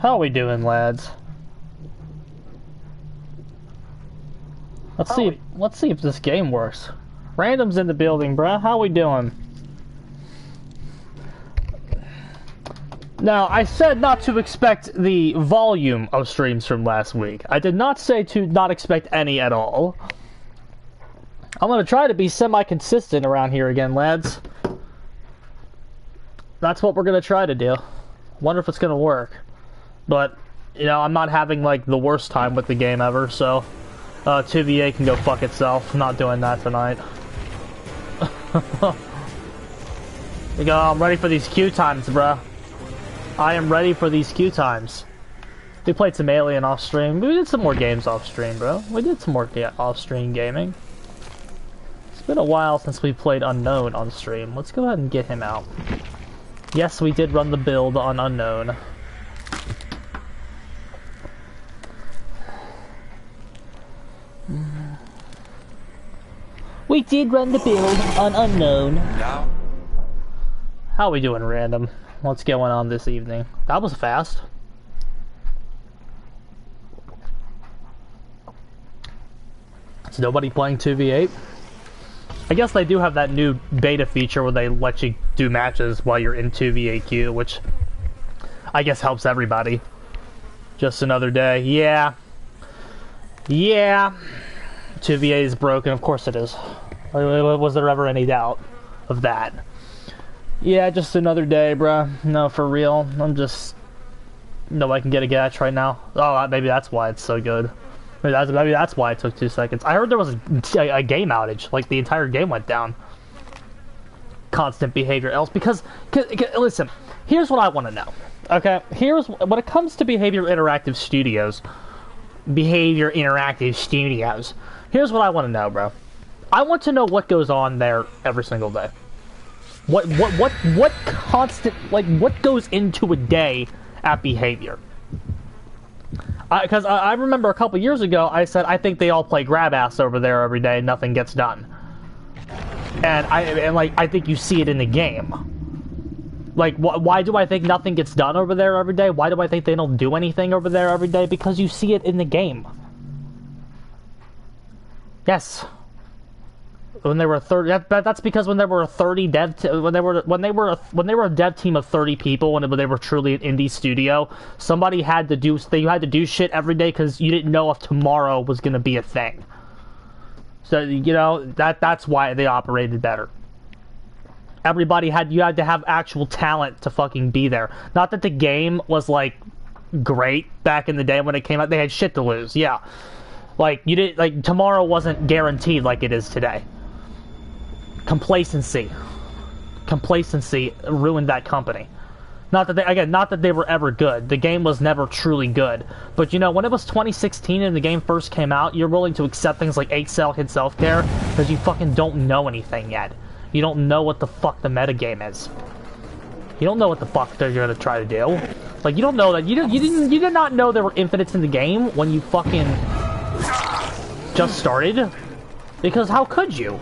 How we doing, lads? Let's see if this game works. Random's in the building, bruh. How we doing? Now, I said not to expect the volume of streams from last week. I did not say to not expect any at all. I'm gonna try to be semi-consistent around here again, lads. That's what we're gonna try to do. Wonder if it's gonna work. But, you know, I'm not having, like, the worst time with the game ever, so... 2VA can go fuck itself. I'm not doing that tonight. We go, I'm ready for these queue times, bruh. I am ready for these queue times. We played some Alien off stream. We did some more games off stream, bro. We did some more off stream gaming. It's been a while since we played Unknown on stream. Let's go ahead and get him out. Yes, we did run the build on Unknown. We did run the build on Unknown. Now. How we doing, Random? What's going on this evening? That was fast. Is nobody playing 2v8? I guess they do have that new beta feature where they let you do matches while you're in 2v8 queue, which I guess helps everybody. Just another day. Yeah. Yeah. 2v8 is broken. Of course it is. Was there ever any doubt of that? Yeah, just another day, bruh. No, for real. I'm just... No, I can get a catch right now. Oh, maybe that's why it's so good. Maybe that's why it took 2 seconds. I heard there was a game outage. Like, the entire game went down. Constant behavior else. Because listen, here's what I want to know. Okay? Here's... When it comes to Behavior Interactive Studios... Here's what I want to know, bro. I want to know what goes on there every single day. What constant, like, what goes into a day at Behavior? Because I remember a couple years ago, I said, I think they all play grab ass over there every day and nothing gets done. And I think you see it in the game. Like, why do I think nothing gets done over there every day? Why do I think they don't do anything over there every day? Because you see it in the game. Yes. When they were 30, that's because when there were a 30 dev, when they were a dev team of 30 people, and they were truly an indie studio, somebody had to do shit every day because you didn't know if tomorrow was gonna be a thing. So you know that's why they operated better. You had to have actual talent to fucking be there. Not that the game was like great back in the day when it came out. They had shit to lose. Yeah, like tomorrow wasn't guaranteed like it is today. Complacency ruined that company. Not that they were ever good. The game was never truly good. But you know, when it was 2016 and the game first came out, you're willing to accept things like 8-second self-care because you fucking don't know anything yet. You don't know what the fuck the metagame is. You don't know what the fuck they're gonna try to do. Like, you don't know that. You did not know there were infinites in the game when you fucking just started. Because how could you?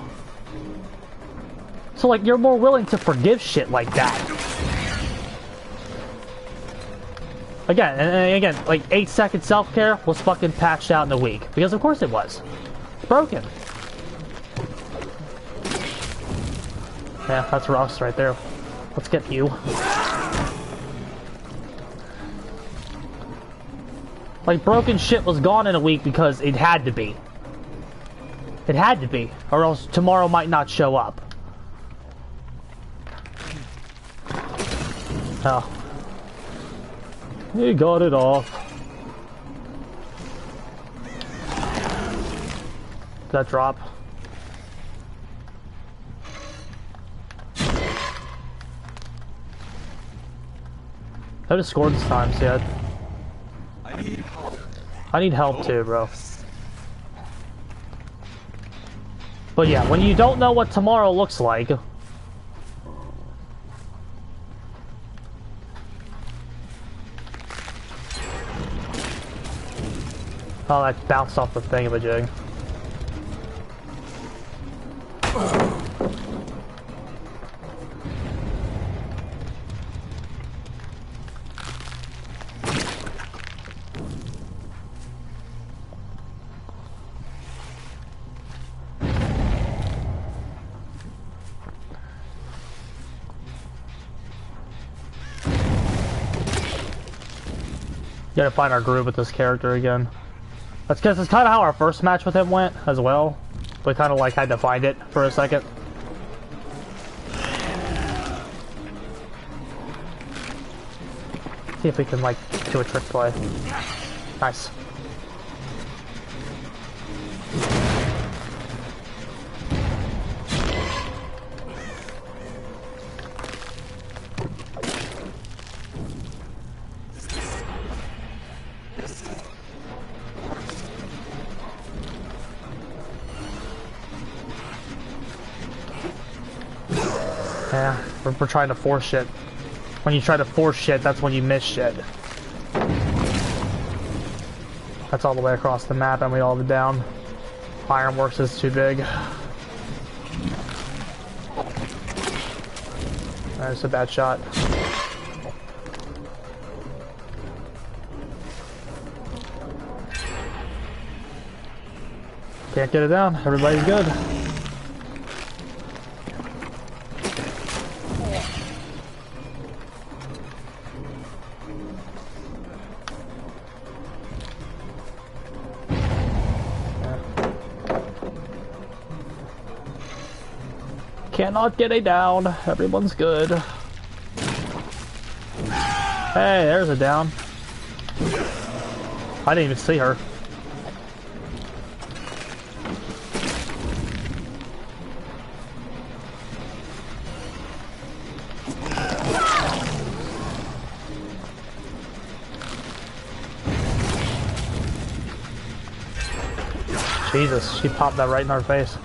So, like, you're more willing to forgive shit like that. Again, like, 8-second self-care was fucking patched out in a week. Because of course it was. It's broken. Yeah, that's Ross right there. Let's get you. Like, broken shit was gone in a week because it had to be. It had to be. Or else tomorrow might not show up. Oh. He got it off. Did that drop? I just scored this time, Sid. I need help too, bro. But yeah, when you don't know what tomorrow looks like... Oh, that bounced off the thingamajig. Gotta find our groove with this character again. That's because it's kind of how our first match with him went as well. We kind of like had to find it for a second. See if we can like do a trick play. Nice. Yeah, we're trying to force shit. When you try to force shit, that's when you miss shit. That's all the way across the map, and we all have it down. Ironworks is too big. That's a bad shot. Can't get it down. Everybody's good. Cannot get it down. Everyone's good. Hey, there's a down. I didn't even see her. Jesus, she popped that right in our face.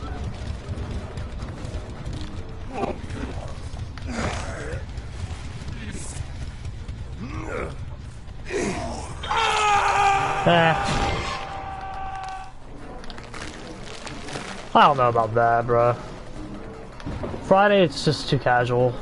I don't know about that, bruh. Friday, it's just too casual.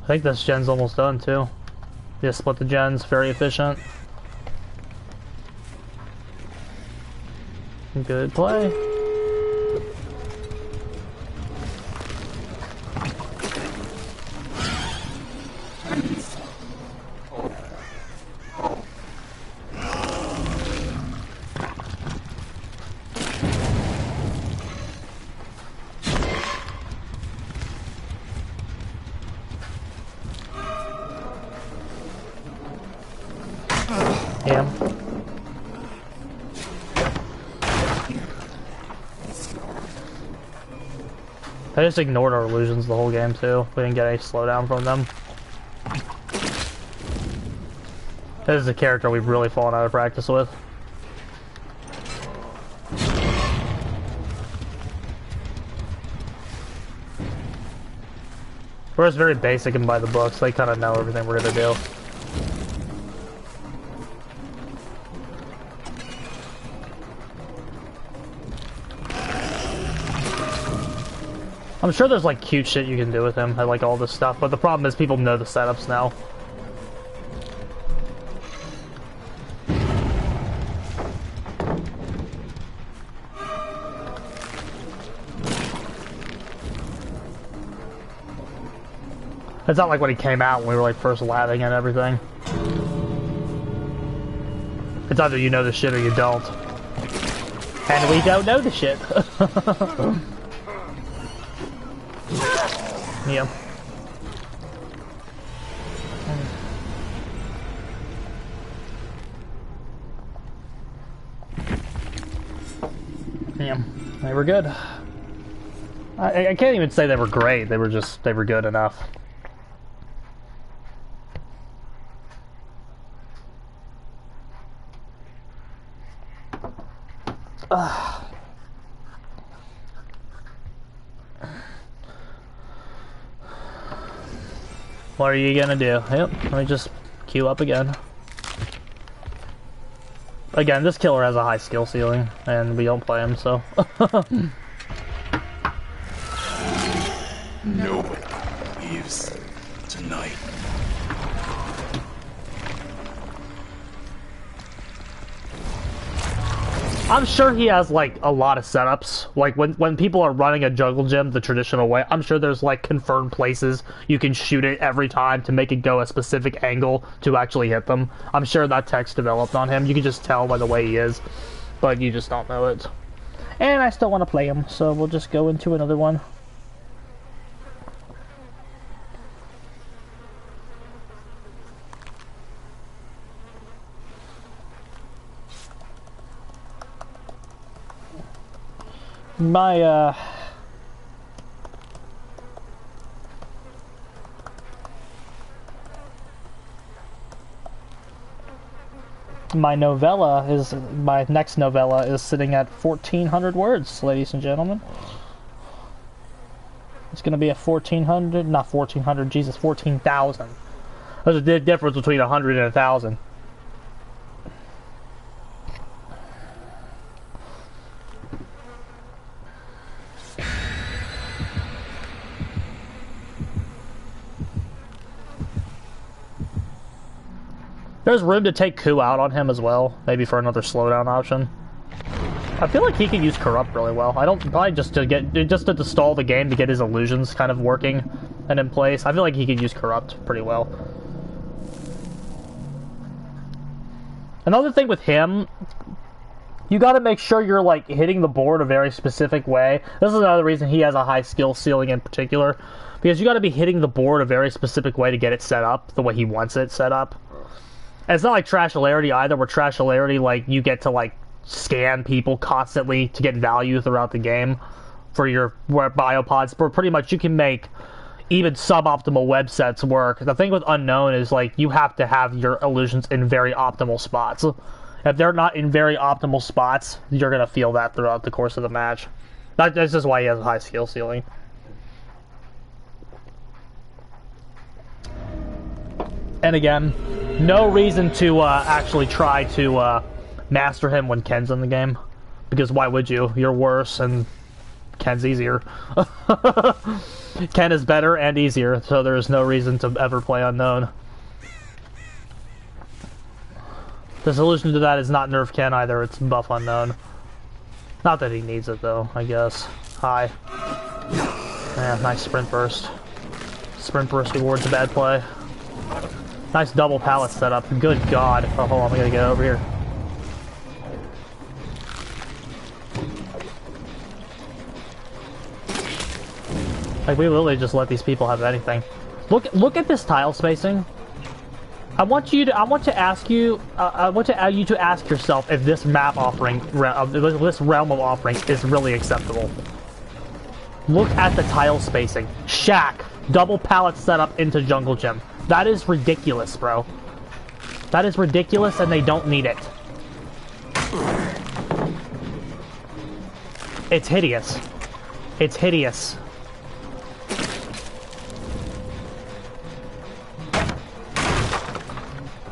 I think this gen's almost done, too. Just split the gens, very efficient. Good play. Yeah. I just ignored our illusions the whole game too. We didn't get any slowdown from them. This is a character we've really fallen out of practice with. We're just very basic and by the books. They kind of know everything we're gonna do. I'm sure there's like cute shit you can do with him. I like all this stuff, but the problem is people know the setups now. It's not like when he came out when we were like first laughing and everything. It's either you know the shit or you don't. And we don't know the shit. Yeah. Yeah. They were good. I can't even say they were great. They were good enough. What are you gonna do? Yep, let me just queue up again. Again, this killer has a high skill ceiling, and we don't play him, so. Nobody leaves tonight. I'm sure he has like a lot of setups. Like when people are running a jungle gym the traditional way, I'm sure there's like confirmed places you can shoot it every time to make it go a specific angle to actually hit them. I'm sure that tech's developed on him. You can just tell by the way he is, but you just don't know it. And I still want to play him, so we'll just go into another one. My next novella is sitting at 1,400 words, ladies and gentlemen. It's gonna be a 1,400, not 1,400, Jesus, 14,000. There's a big difference between 100 and 1,000. There's room to take Ku out on him as well, maybe for another slowdown option. I feel like he could use Corrupt really well. I don't probably just to stall the game to get his illusions kind of working and in place. I feel like he could use Corrupt pretty well. Another thing with him, you got to make sure you're like hitting the board a very specific way. This is another reason he has a high skill ceiling in particular, because you got to be hitting the board a very specific way to get it set up the way he wants it set up. And it's not like Trashularity either, where Trashularity, like, you get to, like, scan people constantly to get value throughout the game for your biopods, but pretty much you can make even suboptimal web sets work. The thing with Unknown is, like, you have to have your illusions in very optimal spots. If they're not in very optimal spots, you're going to feel that throughout the course of the match. That's just why he has a high skill ceiling. And again, no reason to actually try to master him when Ken's in the game. Because why would you? You're worse and Ken's easier. Ken is better and easier, so there's no reason to ever play Unknown. The solution to that is not nerf Ken either, it's buff Unknown. Not that he needs it though, I guess. Hi. Yeah, nice sprint burst. Sprint burst rewards a bad play. Nice double pallet setup. Good God. Oh, hold on, we gotta get over here. Like, we literally just let these people have anything. Look at this tile spacing. I want you to ask yourself if this map offering, this realm of offering is really acceptable. Look at the tile spacing. Shack, double pallet setup into jungle gym. That is ridiculous, bro. That is ridiculous, and they don't need it. It's hideous. It's hideous.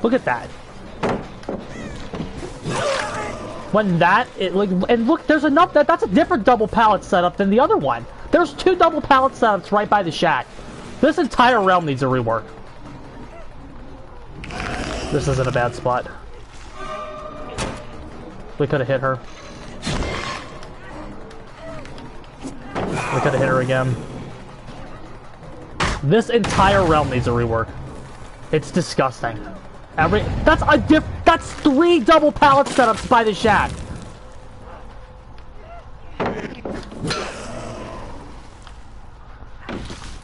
Look at that. When that, and look, there's enough, that's a different double pallet setup than the other one. There's two double pallet setups right by the shack. This entire realm needs a rework. This isn't a bad spot. We could have hit her. We could have hit her again. This entire realm needs a rework. It's disgusting. That's 3 double pallet setups by the shack.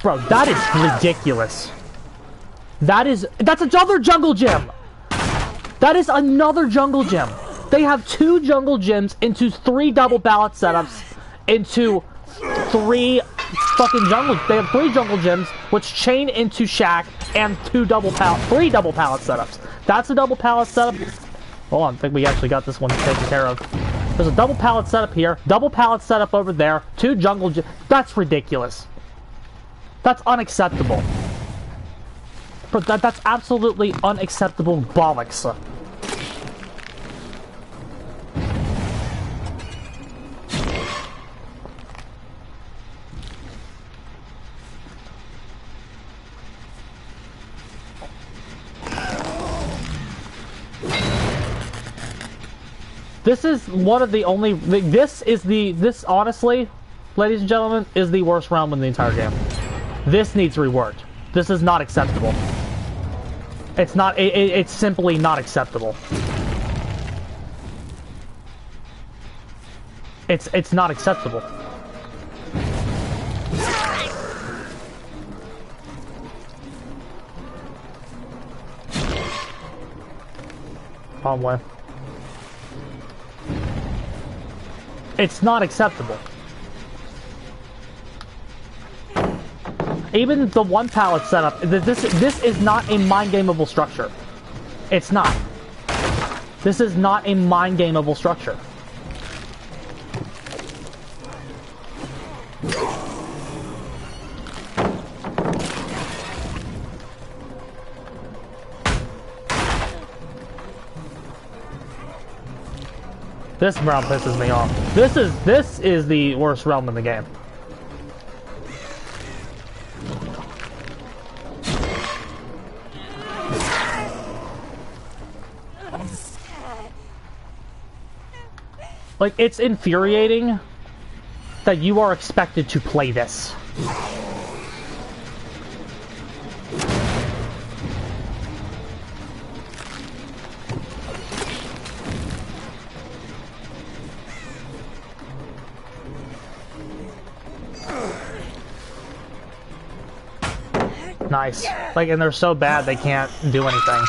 Bro, that is ridiculous. That's another jungle gym. That is another jungle gym. They have 2 jungle gyms into 3 double pallet setups into 3 fucking jungle. They have 3 jungle gyms which chain into shack and 3 double pallet setups. That's a double pallet setup. Hold on, I think we actually got this one taken care of. There's a double pallet setup here, double pallet setup over there, 2 jungle gyms. That's ridiculous. That's unacceptable. Bro, that's absolutely unacceptable bollocks. This is one of the only... This, honestly, ladies and gentlemen, is the worst realm in the entire game. This needs reworked. This is not acceptable. It's not... It's simply not acceptable. It's not acceptable. Wrong way. It's not acceptable. Even the one pallet setup, this is not a mind-gameable structure. It's not. This is not a mind-gameable structure. This realm pisses me off. This is the worst realm in the game. Like, it's infuriating that you are expected to play this. Nice. Like, and they're so bad they can't do anything.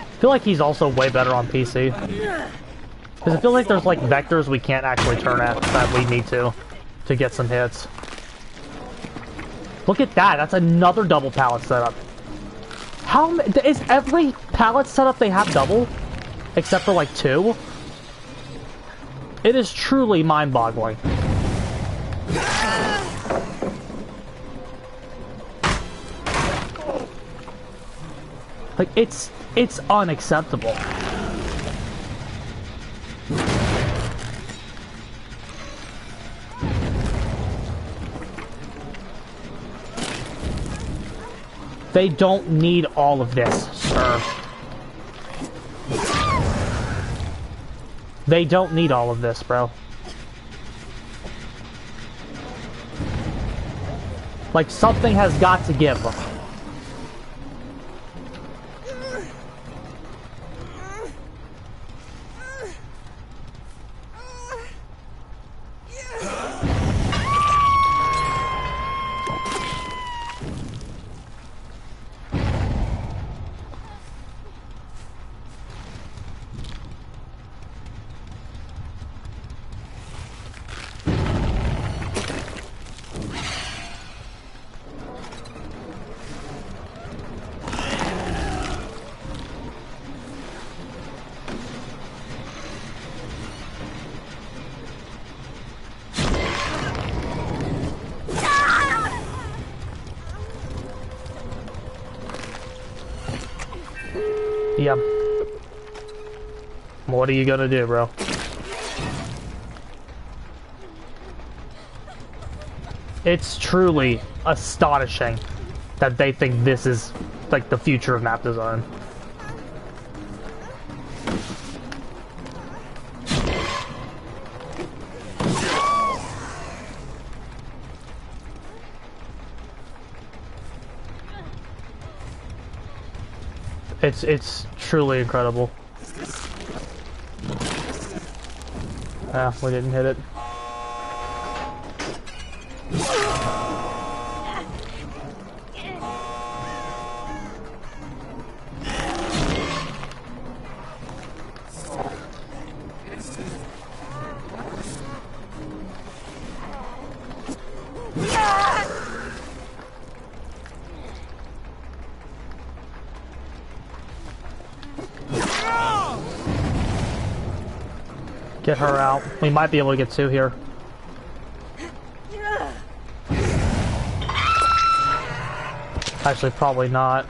I feel like he's also way better on PC. Because I feel like there's like vectors we can't actually turn at that we need to get some hits. Look at that, that's another double pallet setup. How is every pallet setup they have double? Except for like 2? It is truly mind-boggling. Like, it's unacceptable. They don't need all of this, sir. They don't need all of this, bro. Like, something has got to give. Yep. What are you gonna do, bro? It's truly astonishing that they think this is like the future of map design. It's truly incredible. Ah, we didn't hit it. Get her out. We might be able to get 2 here. Actually, probably not.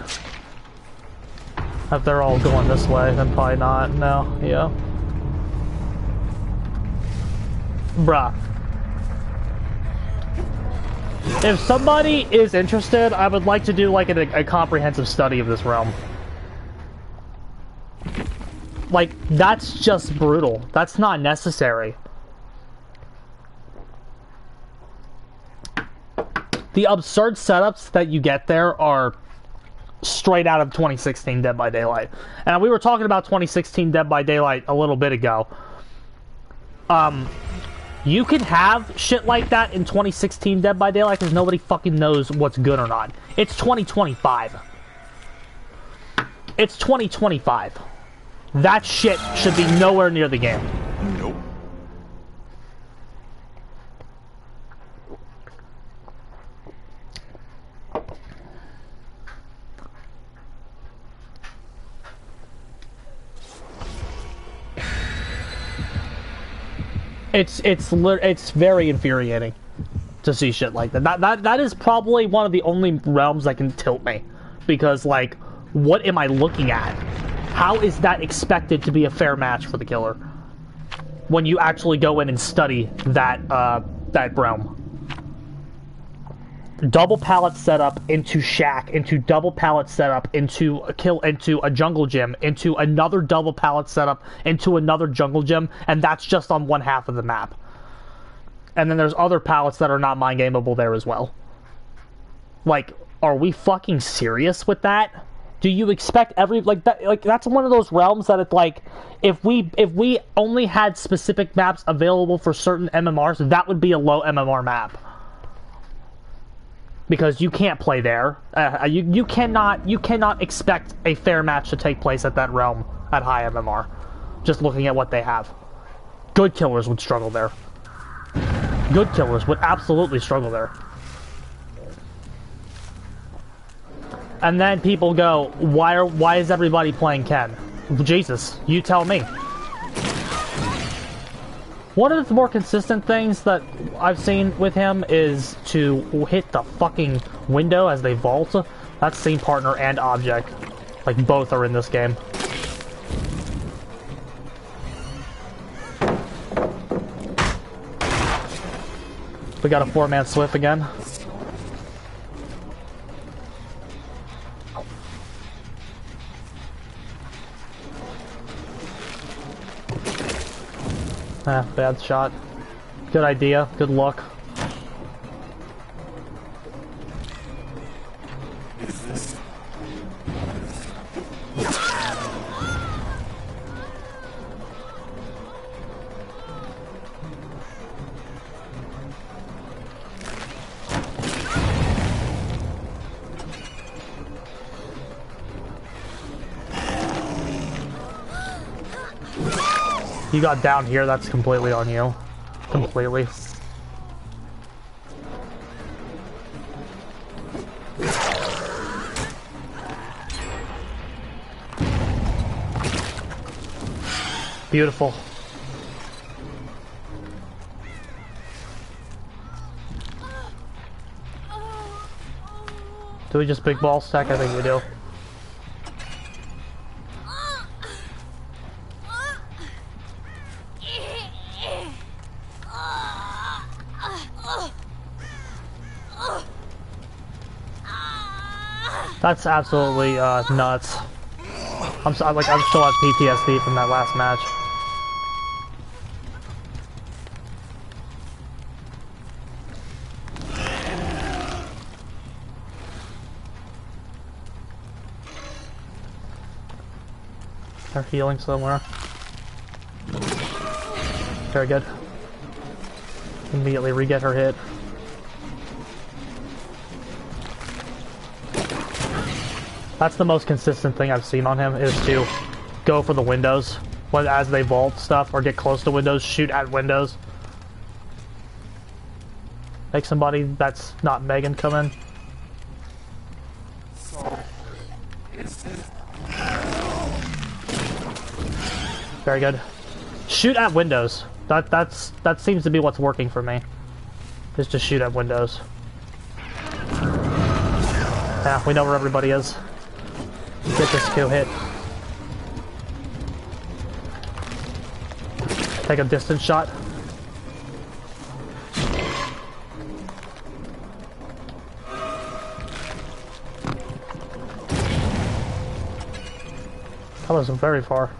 If they're all going this way, then probably not. No, yeah. Bruh. If somebody is interested, I would like to do like a comprehensive study of this realm. Like, that's just brutal. That's not necessary. The absurd setups that you get there are straight out of 2016 Dead by Daylight. And we were talking about 2016 Dead by Daylight a little bit ago. You can have shit like that in 2016 Dead by Daylight because nobody fucking knows what's good or not. It's 2025. It's 2025. That shit should be nowhere near the game. Nope. It's very infuriating to see shit like that. That is probably one of the only realms that can tilt me, because like, what am I looking at? How is that expected to be a fair match for the killer when you actually go in and study that that realm? Double pallet setup into shack, into double pallet setup, into a jungle gym, into another double pallet setup, into another jungle gym, and that's just on one half of the map. And then there's other pallets that are not mind gameable there as well. Like, are we fucking serious with that? Do you expect that's one of those realms that it's like, if we only had specific maps available for certain MMRs, that would be a low MMR map. Because you can't play there. You cannot expect a fair match to take place at that realm at high MMR. Just looking at what they have. Good killers would struggle there. Good killers would absolutely struggle there. And then people go, why is everybody playing Ken? Jesus, you tell me. One of the more consistent things that I've seen with him is to hit the fucking window as they vault. That's scene partner and object. Like, both are in this game. We got a 4-man Swift again. Ah, bad shot. Good idea. Good luck. You got down here, that's completely on you. Completely. Beautiful. Do we just big ball stack? I think we do. That's absolutely nuts. I'm still have PTSD from that last match. They're healing somewhere. Very good. Immediately re-get her hit. That's the most consistent thing I've seen on him, is to go for the windows as they vault stuff, or get close to windows, shoot at windows. Make somebody that's not Megan come in. Very good. Shoot at windows. That seems to be what's working for me. Is to shoot at windows. Yeah, we know where everybody is. Get this Q hit. Take a distance shot. That wasn't very far.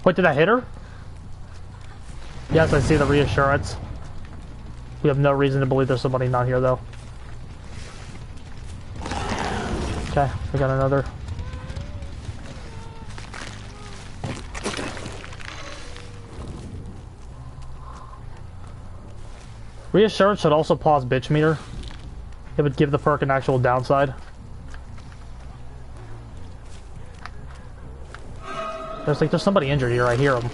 Wait, did I hit her? Yes, I see the reassurance. We have no reason to believe there's somebody not here, though. Okay, we got another. Reassurance should also pause bitch meter. It would give the perk an actual downside. There's somebody injured here, I hear him.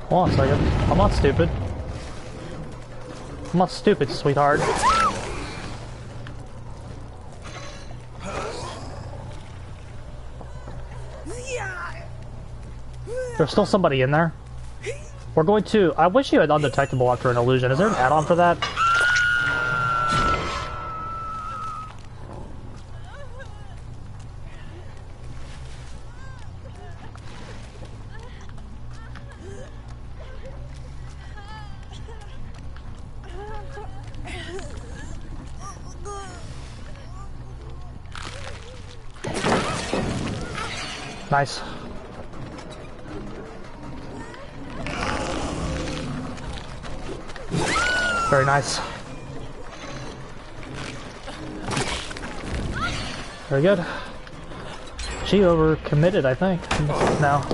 Hold on a second. I'm not stupid. I'm not stupid, sweetheart. There's still somebody in there. We're going to... I wish you had undetectable after an illusion. Is there an add-on for that? Nice. Very nice. Very good. She overcommitted, I think, now.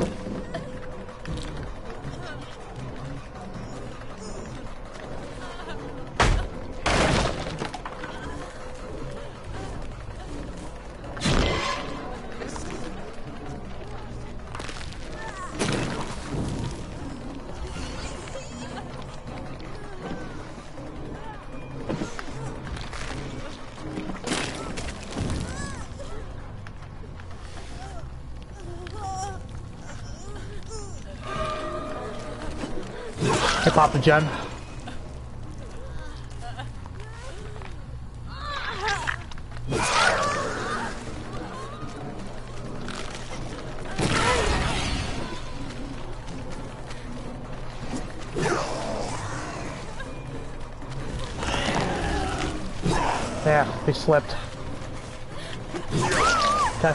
Hey, Papa Jen. Yeah, we slipped. Okay.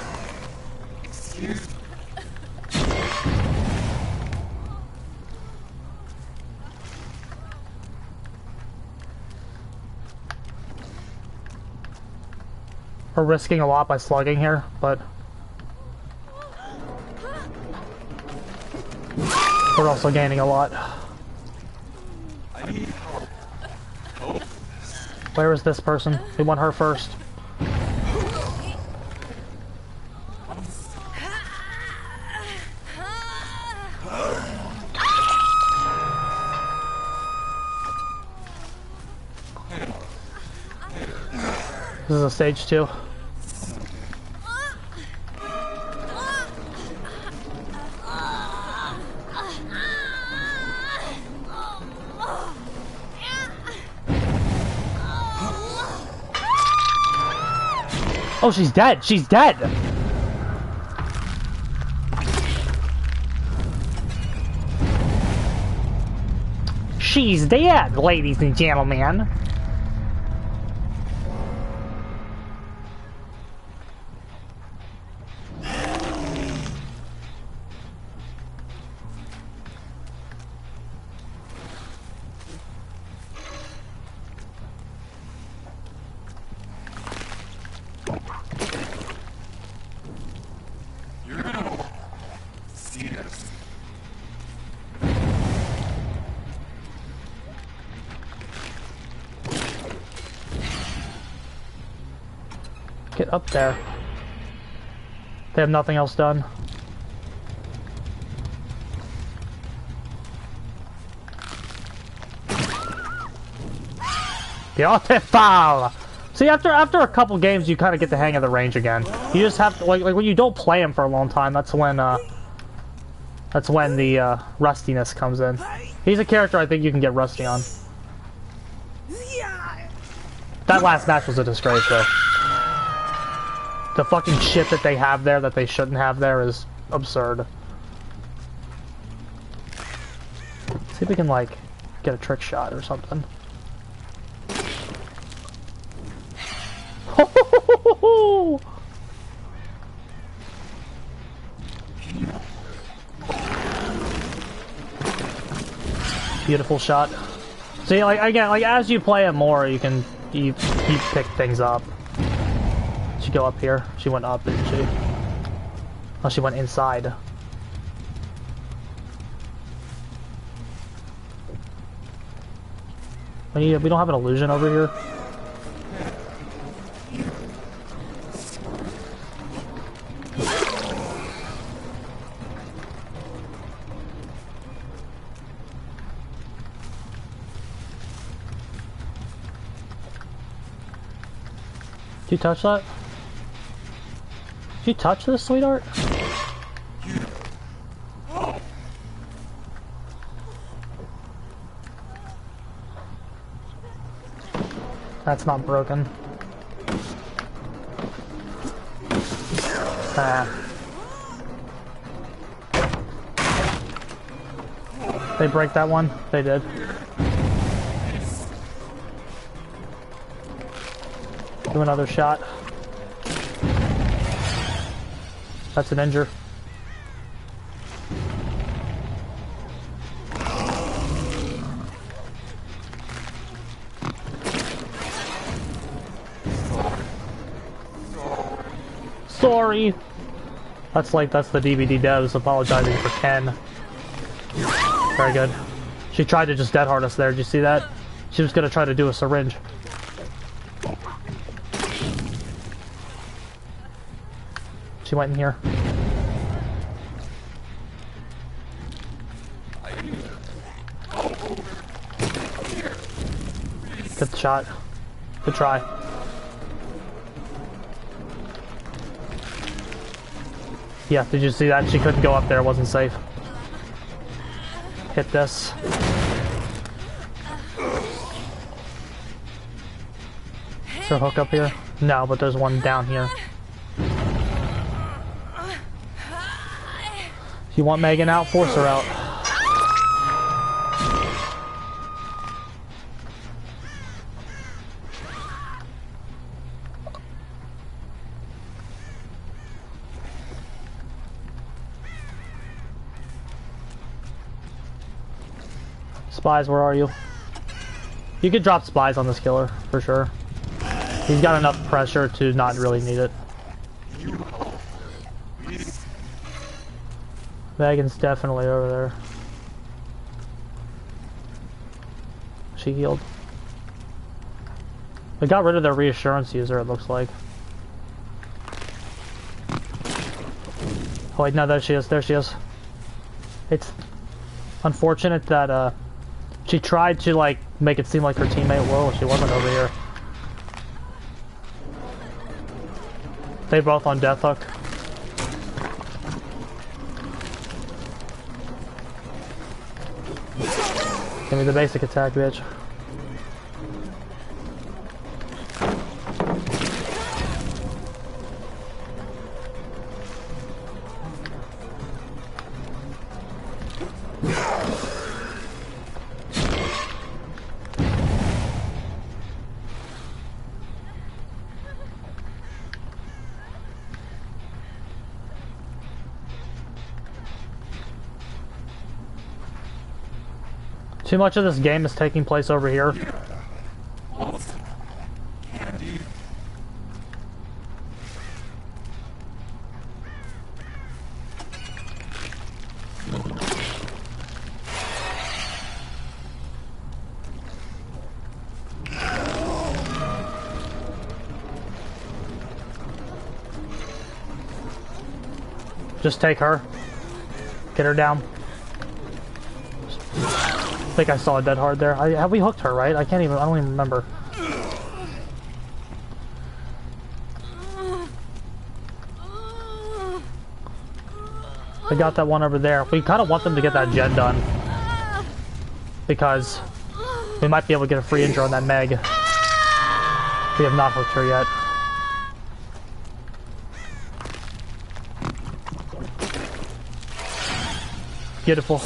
We're risking a lot by slugging here, but we're also gaining a lot. Where is this person? We want her first. This is a stage 2. Oh, she's dead! She's dead! She's dead, ladies and gentlemen! Get up there. They have nothing else done. Beautiful! See, after a couple games, you kind of get the hang of the range again. You just have to, like when you don't play him for a long time, that's when the rustiness comes in. He's a character I think you can get rusty on. That last match was a disgrace, though. The fucking shit that they have there that they shouldn't have there is absurd. See if we can, like, get a trick shot or something. Beautiful shot. See, like, again, like, as you play it more, you pick things up. She go up here. She went up, didn't she? Oh, she went inside. We don't have an illusion over here. Did you touch that? Did you touch this, sweetheart? That's not broken. Ah. They break that one? They did. Do another shot. That's an injure. Sorry. That's the DVD devs apologizing for Ken. Very good. She tried to just dead hard us there. Did you see that? She was gonna try to do a syringe. She went in here. Good shot. Good try. Yeah, did you see that? She couldn't go up there, it wasn't safe. Hit this. Is there a hook up here? No, but there's one down here. If you want Megan out, force her out. Spies, where are you? You could drop spies on this killer, for sure. He's got enough pressure to not really need it. Megan's definitely over there. She healed. They got rid of their reassurance user, it looks like. Oh wait, no, there she is, there she is. It's unfortunate that, she tried to, like, make it seem like her teammate, whoa, she wasn't over here. They both on death hook. Give me the basic attack, bitch. Too much of this game is taking place over here. Just take her. Get her down. I think I saw a dead hard there. Have we hooked her, right? I don't even remember. I got that one over there. We kind of want them to get that gen done. Because we might be able to get a free injure on that Meg. We have not hooked her yet. Beautiful.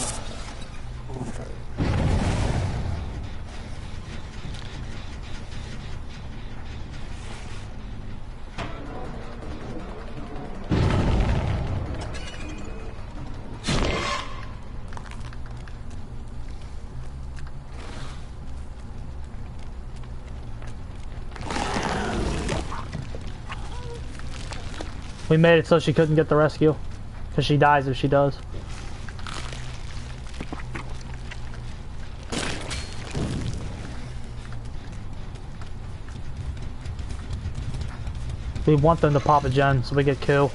We made it so she couldn't get the rescue. Because she dies if she does. We want them to pop a gen so we get kill.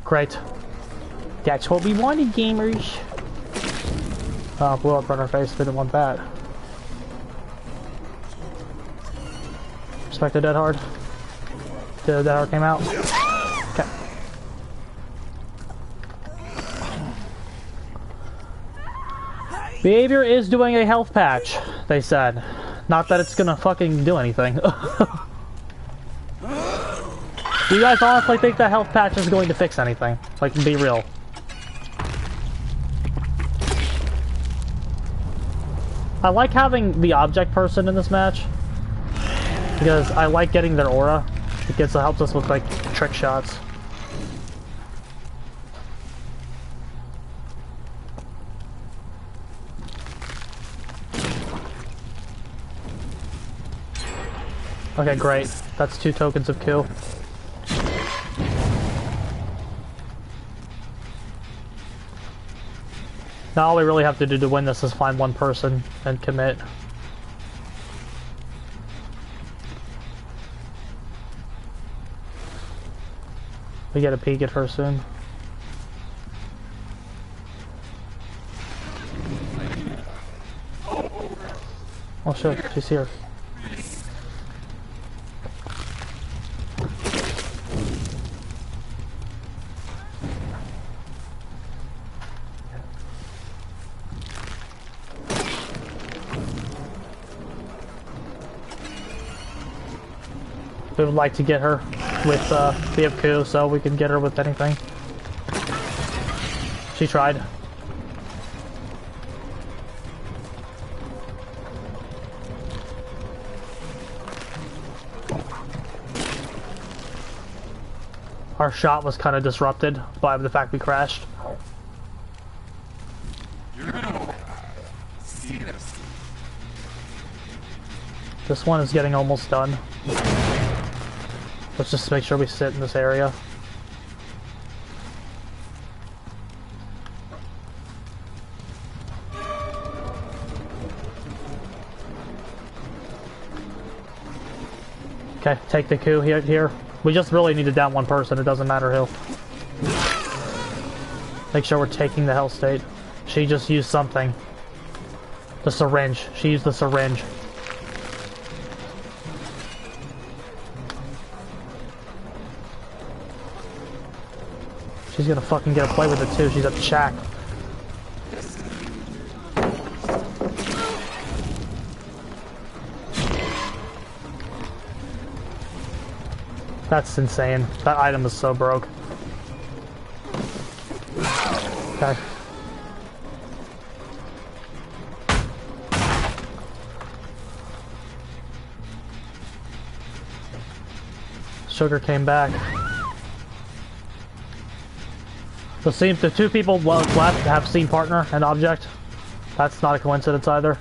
Great. That's what we wanted, gamers. Oh, blew up on our face. We didn't want that. Respect the dead hard. The dead hard came out. Okay. Behavior is doing a health patch, they said. Not that it's gonna fucking do anything. Do you guys honestly think that health patch is going to fix anything? Like, be real. I like having the object person in this match because I like getting their aura. It helps us with like trick shots. Okay, great. That's 2 tokens of kill. Now all we really have to do to win this is find one person and commit. We get a peek at her soon. Oh shit, she's here. We would like to get her with, we have coup, so we can get her with anything. She tried. Our shot was kind of disrupted by the fact we crashed. This one is getting almost done. Let's just make sure we sit in this area. Okay, take the coup here. We just really need to down one person, it doesn't matter who. Make sure we're taking the hell state. She just used something. The syringe. She used the syringe. She's gonna fucking get a play with it too. She's at the shack. That's insane. That item is so broke. Okay. Sugar came back. So seems the 2 people left have seen partner and object. That's not a coincidence either.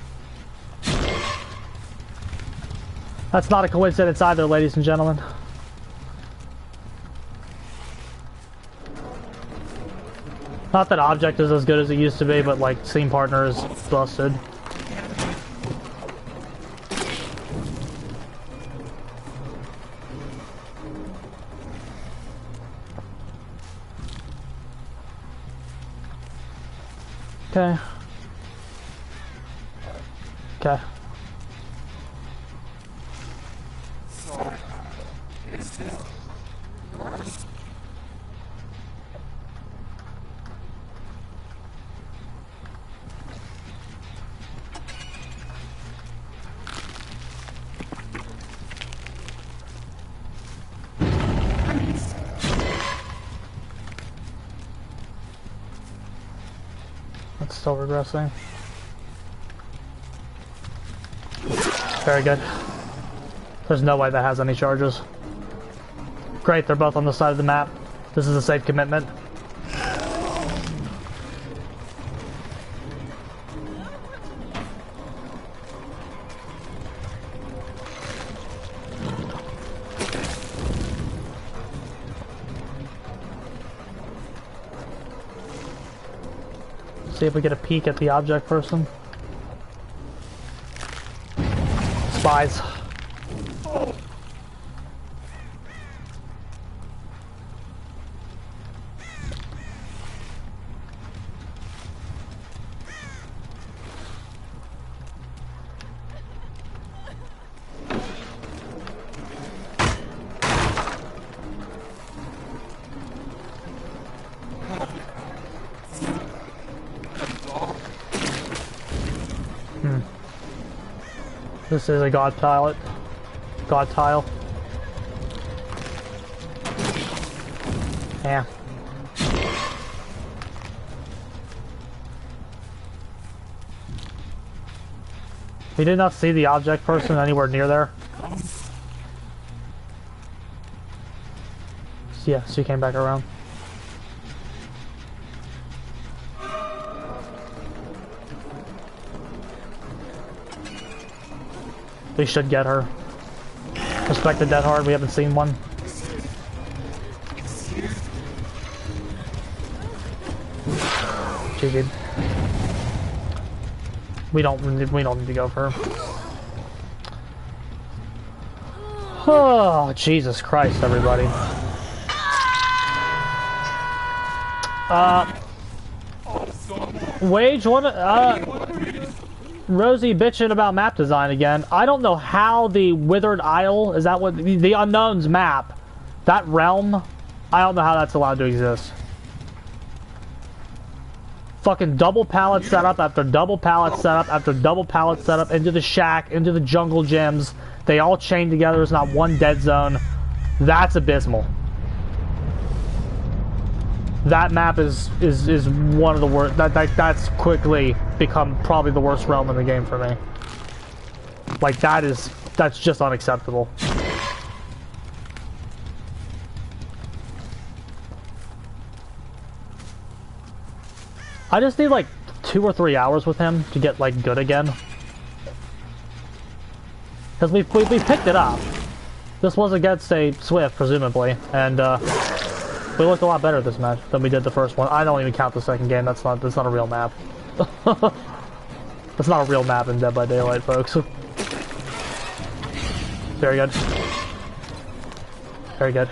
That's not a coincidence either, ladies and gentlemen. Not that object is as good as it used to be, but like scene partner is busted. Okay. Okay. It's still regressing. Very good. There's no way that has any charges. Great, they're both on the side of the map. This is a safe commitment. See if we get a peek at the object person. Spies. This is a god tile. God tile. Yeah. We did not see the object person anywhere near there. Yeah, she came back around. We should get her. Respect the dead hard, we haven't seen one. GG. We don't need to go for her. Oh, Jesus Christ, everybody. Wage, Rosie bitching about map design again. I don't know how the Withered Isle, is that what, the Unknown's map, that realm, I don't know how that's allowed to exist. Fucking double pallet setup after double pallet setup after double pallet setup into the shack, into the jungle gyms. They all chained together, there's not one dead zone. That's abysmal. That map is one of the worst. That's quickly become probably the worst realm in the game for me. Like that's just unacceptable. I just need like 2 or 3 hours with him to get like good again. Because we picked it up. This was against a Swift, presumably, and we looked a lot better this match than we did the first one. I don't even count the second game. That's not a real map. That's not a real map in Dead by Daylight, folks. Very good. Very good.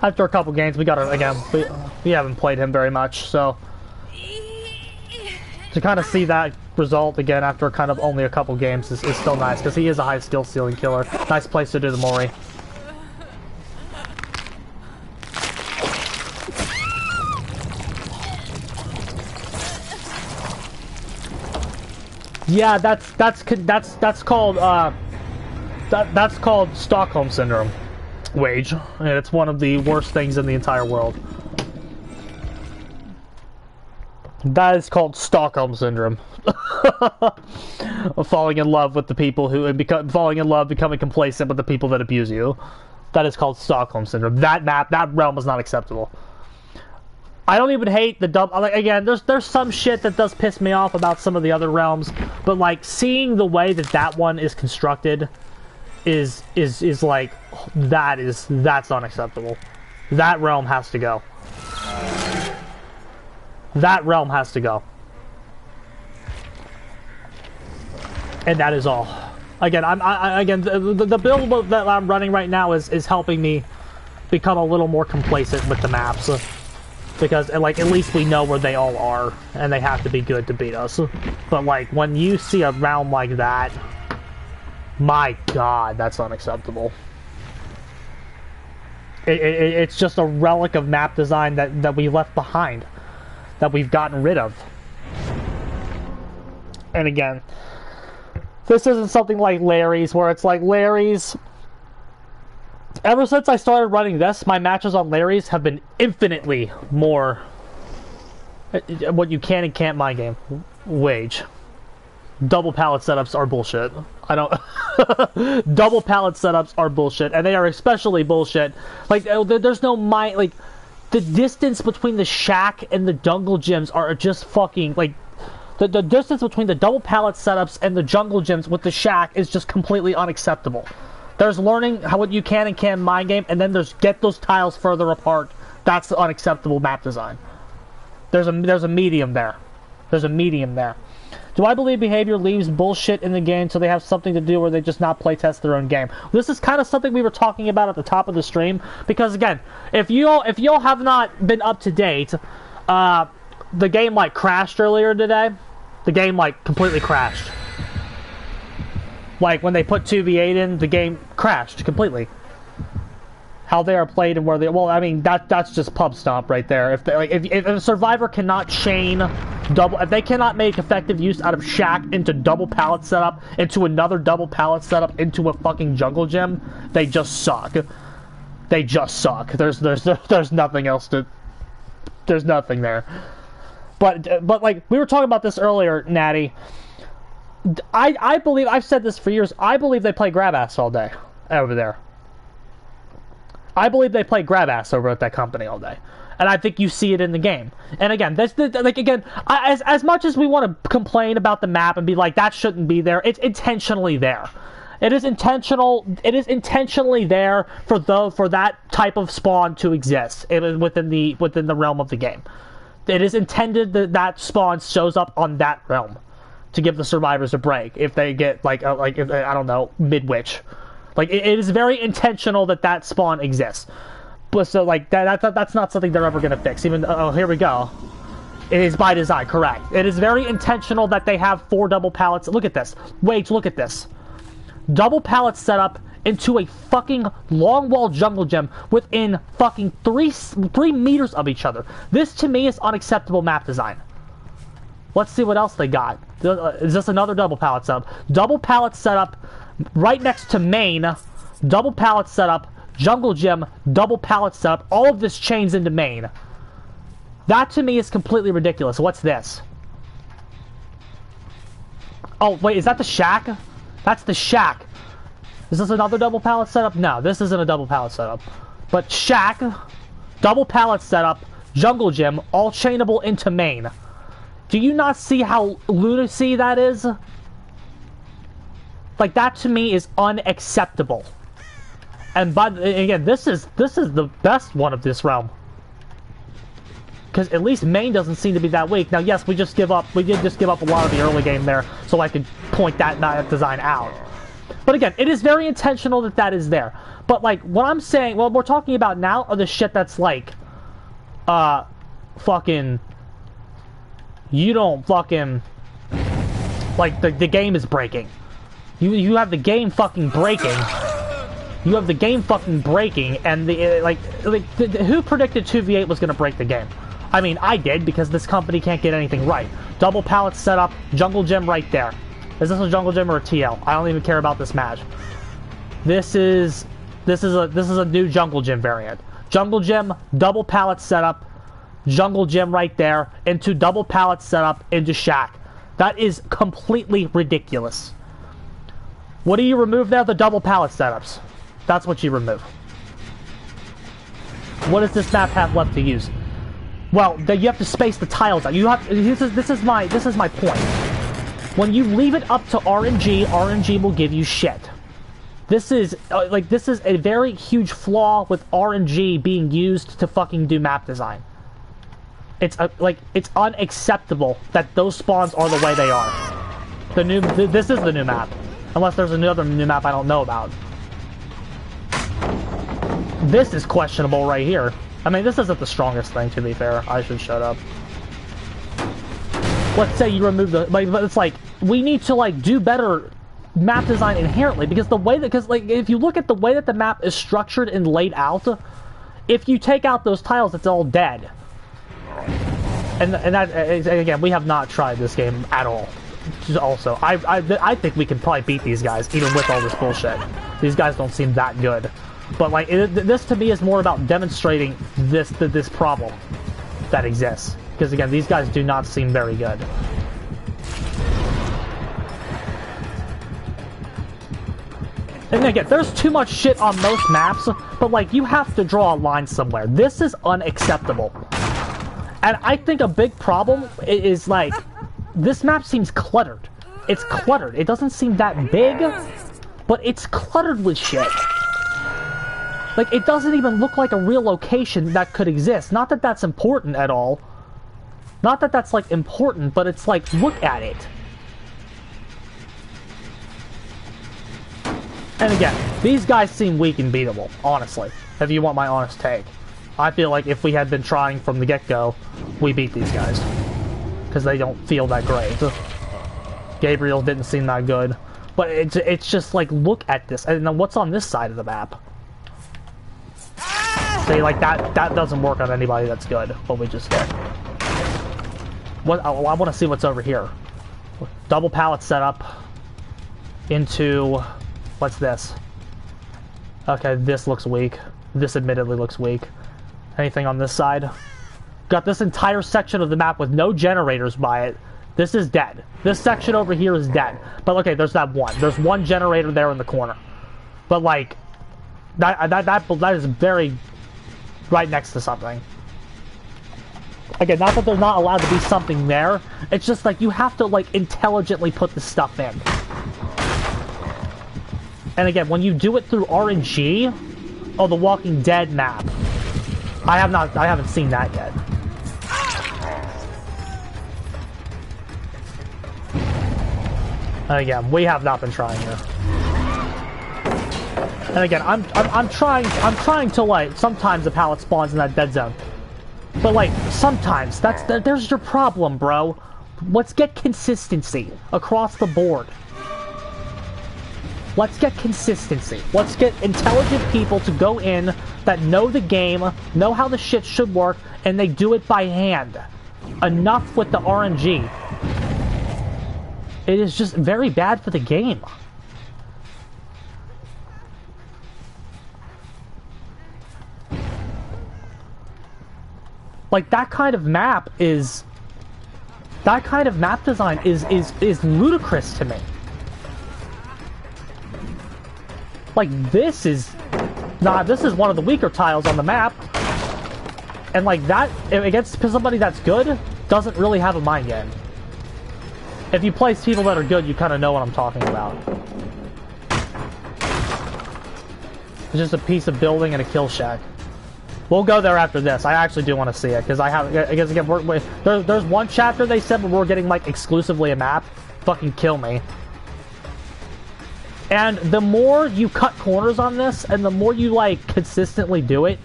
After a couple games, we got to, again, we haven't played him very much, so to kind of see that result again after kind of only a couple games is still nice, because he is a high skill ceiling killer. Nice place to do the Mori. Yeah, that's called Stockholm Syndrome, Wage, and it's one of the worst things in the entire world. That is called Stockholm Syndrome. Falling in love with the people who falling in love, becoming complacent with the people that abuse you. That is called Stockholm Syndrome. That realm is not acceptable. I don't even hate the dub. Like, again, there's some shit that does piss me off about some of the other realms, but like seeing the way that one is constructed is like that's unacceptable. That realm has to go. That realm has to go. And that is all. Again, the build that I'm running right now is helping me become a little more complacent with the maps. Because, like, at least we know where they all are, and they have to be good to beat us. But, like, when you see a round like that, my god, that's unacceptable. It's just a relic of map design that we left behind, that we've gotten rid of. And again, this isn't something like Larry's, where it's like Larry's... Ever since I started running this, my matches on Larry's have been infinitely more What you can and can't mind game. Wage. Double pallet setups are bullshit. I don't... Double pallet setups are bullshit, and they are especially bullshit. Like, there's no mind... Like, the distance between the shack and the jungle gyms are just fucking... Like, the distance between the double pallet setups and the jungle gyms with the shack is just completely unacceptable. There's learning how what you can and can't mind game, and then there's get those tiles further apart. That's the unacceptable map design. There's a medium there. There's a medium there. Do I believe behavior leaves bullshit in the game so they have something to do or they just not playtest their own game? This is kind of something we were talking about at the top of the stream, because again, if you all have not been up to date, the game like crashed earlier today. The game like completely crashed. Like when they put 2v8 in, the game crashed completely. How they are played and where they... Well, I mean, that's just pub stomp right there. If a survivor cannot chain double... If they cannot make effective use out of shack into double pallet setup, into another double pallet setup, into a fucking jungle gym, they just suck. They just suck. There's nothing else to... There's nothing there. But like, we were talking about this earlier, Natty. I believe... I've said this for years. I believe they play grab ass all day over there. I believe they play grab ass over at that company all day, and I think you see it in the game. And again, as much as we want to complain about the map and be like that shouldn't be there, it's intentionally there. It is intentional. It is intentionally there for that type of spawn to exist. It is within the realm of the game. It is intended that spawn shows up on that realm to give the survivors a break if they get if, I don't know, mid-witch. Like, it is very intentional that spawn exists. But so, like, that's not something they're ever going to fix. Even, oh, here we go. It is by design, correct. It is very intentional that they have 4 double pallets. Look at this. Wait, look at this. Double pallets set up into a fucking long wall jungle gym within fucking 3 meters of each other. This, to me, is unacceptable map design. Let's see what else they got. Is this another double pallet setup? Double pallet setup... Right next to main, double pallet setup, jungle gym, double pallet setup, all of this chains into main. That to me is completely ridiculous. What's this? Oh, wait, is that the shack? That's the shack. Is this another double pallet setup? No, this isn't a double pallet setup. But shack, double pallet setup, jungle gym, all chainable into main. Do you not see how lunacy that is? Like, that to me is unacceptable. And again, this is the best one of this realm. Because at least main doesn't seem to be that weak. Now, yes, we did just give up a lot of the early game there, so I could point that design out. But again, it is very intentional that is there. But like, what I'm saying, what we're talking about now are the shit that's like, fucking, you don't fucking, like, the game is breaking. You have the game fucking breaking. You have the game fucking breaking, and who predicted 2v8 was gonna break the game? I mean, I did, because this company can't get anything right. Double pallet setup, jungle gym right there. Is this a jungle gym or a TL? I don't even care about this match. This is a new jungle gym variant. Jungle gym, double pallet setup, jungle gym right there, into double pallet setup, into shack. That is completely ridiculous. What do you remove there? The double pallet setups. That's what you remove. What does this map have left to use? Well, you have to space the tiles out. You have. This is my point. When you leave it up to RNG, RNG will give you shit. This is a very huge flaw with RNG being used to fucking do map design. It's unacceptable that those spawns are the way they are. This is the new map. Unless there's another new map I don't know about. This is questionable right here. I mean, this isn't the strongest thing, to be fair. I should shut up. Let's say you remove the... But it's like, we need to, like, do better map design inherently. Because if you look at the way that the map is structured and laid out, if you take out those tiles, it's all dead. And again, we have not tried this game at all. Also, I think we can probably beat these guys even with all this bullshit. These guys don't seem that good, but like this to me is more about demonstrating this problem that exists. Because again, these guys do not seem very good. And again, there's too much shit on most maps, but like, you have to draw a line somewhere. This is unacceptable. And I think a big problem is like, this map seems cluttered. It's cluttered. It doesn't seem that big, but it's cluttered with shit. Like, it doesn't even look like a real location that could exist. Not that that's important at all. Not that that's, like, important, but it's like, look at it. And again, these guys seem weak and beatable, honestly. If you want my honest take. I feel like if we had been trying from the get-go, we beat these guys. Because they don't feel that great. Gabriel didn't seem that good. But it's just like, look at this. And then what's on this side of the map? See, like, that doesn't work on anybody that's good, what we just did. What, I want to see what's over here. Double pallet setup into... What's this? Okay, this looks weak. This admittedly looks weak. Anything on this side? Got this entire section of the map with no generators by it. This is dead. This section over here is dead. But okay, there's that one. There's one generator there in the corner. But like, that is very right next to something. Again, not that there's not allowed to be something there. It's just like, you have to like intelligently put the stuff in. And again, when you do it through RNG, oh, the Walking Dead map. I haven't seen that yet. And again, we have not been trying here. And again, I'm trying to like, sometimes the pallet spawns in that dead zone. But like, sometimes, there's your problem, bro. Let's get consistency across the board. Let's get consistency. Let's get intelligent people to go in that know the game, know how the shit should work, and they do it by hand. Enough with the RNG. It is just very bad for the game. Like, that kind of map is... That kind of map design is ludicrous to me. Like, this is one of the weaker tiles on the map. And like that, against somebody that's good, doesn't really have a mind game. If you place people that are good, you kind of know what I'm talking about. It's just a piece of building and a kill shack. We'll go there after this. I actually do want to see it, because again, there's one chapter they said where we're getting like exclusively a map. Fucking kill me. And the more you cut corners on this, and the more you, like, consistently do it...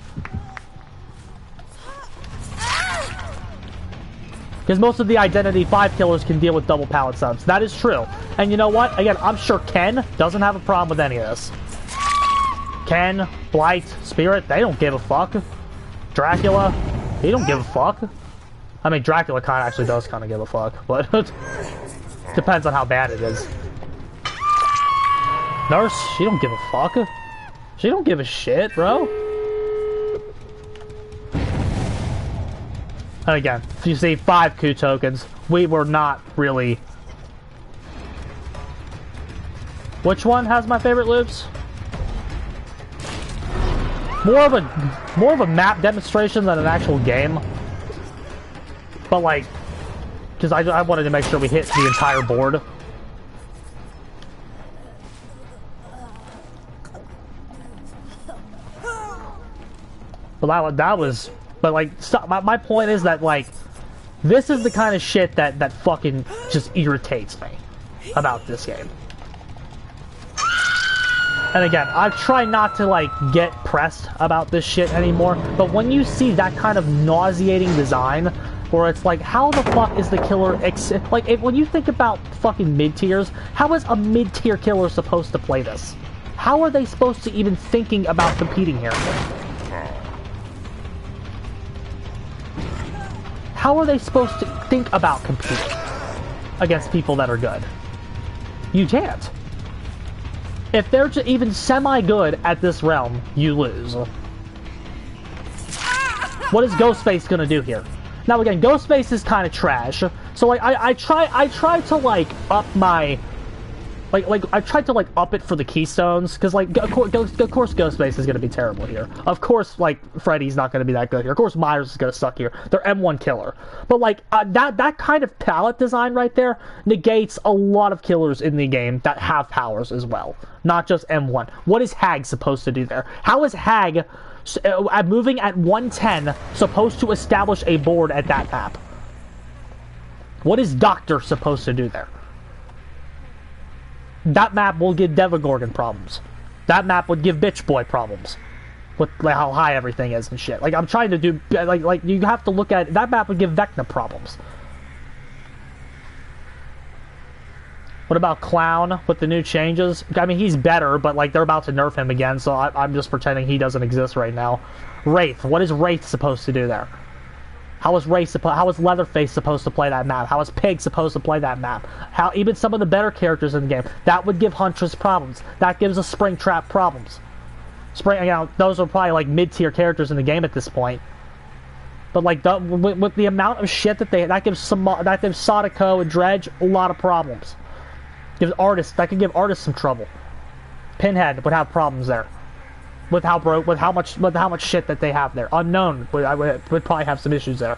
Because most of the Identity 5 killers can deal with double pallet subs. That is true. And you know what? Again, I'm sure Ken doesn't have a problem with any of this. Ken, Blight, Spirit, they don't give a fuck. Dracula, he don't give a fuck. I mean, Dracula actually does kind of give a fuck, but... depends on how bad it is. Nurse, she don't give a fuck. She don't give a shit, bro. And again, if you see 5 coup tokens, we were not really... Which one has my favorite loops? More of a map demonstration than an actual game. But like, because I wanted to make sure we hit the entire board. But that was, but like, my point is that like, this is the kind of shit that fucking just irritates me about this game. And again, I try not to like get pressed about this shit anymore, but when you see that kind of nauseating design, where it's like, how the fuck is the killer when you think about fucking mid-tiers, how is a mid-tier killer supposed to play this? How are they supposed to even thinking about competing here? How are they supposed to think about competing against people that are good? You can't. If they're even semi-good at this realm, you lose. What is Ghostface gonna do here? Now again, Ghostface is kind of trash. So like I try to like up my I tried to like up it for the keystones, because like of course Ghostface is gonna be terrible here. Of course like Freddy's not gonna be that good here. Of course Myers is gonna suck here. They're M1 killer. But like that kind of palette design right there negates a lot of killers in the game that have powers as well, not just M1. What is Hag supposed to do there? How is Hag moving at 110 supposed to establish a board at that map? What is Doctor supposed to do there? That map will give Demogorgon problems. That map would give Bitch Boy problems with like, how high everything is and shit. Like I'm trying to do like you have to look at that map would give Vecna problems. What about Clown with the new changes? I mean, he's better, but like they're about to nerf him again, so I'm just pretending he doesn't exist right now. Wraith, what is Wraith supposed to do there? How is Leatherface supposed to play that map? How is Pig supposed to play that map? How even some of the better characters in the game, that would give Huntress problems. That gives us Springtrap problems. Those are probably like mid-tier characters in the game at this point. But like with the amount of shit that gives Sadako and Dredge a lot of problems. That could give artists some trouble. Pinhead would have problems there. With how much shit that they have there. Unknown would probably have some issues there.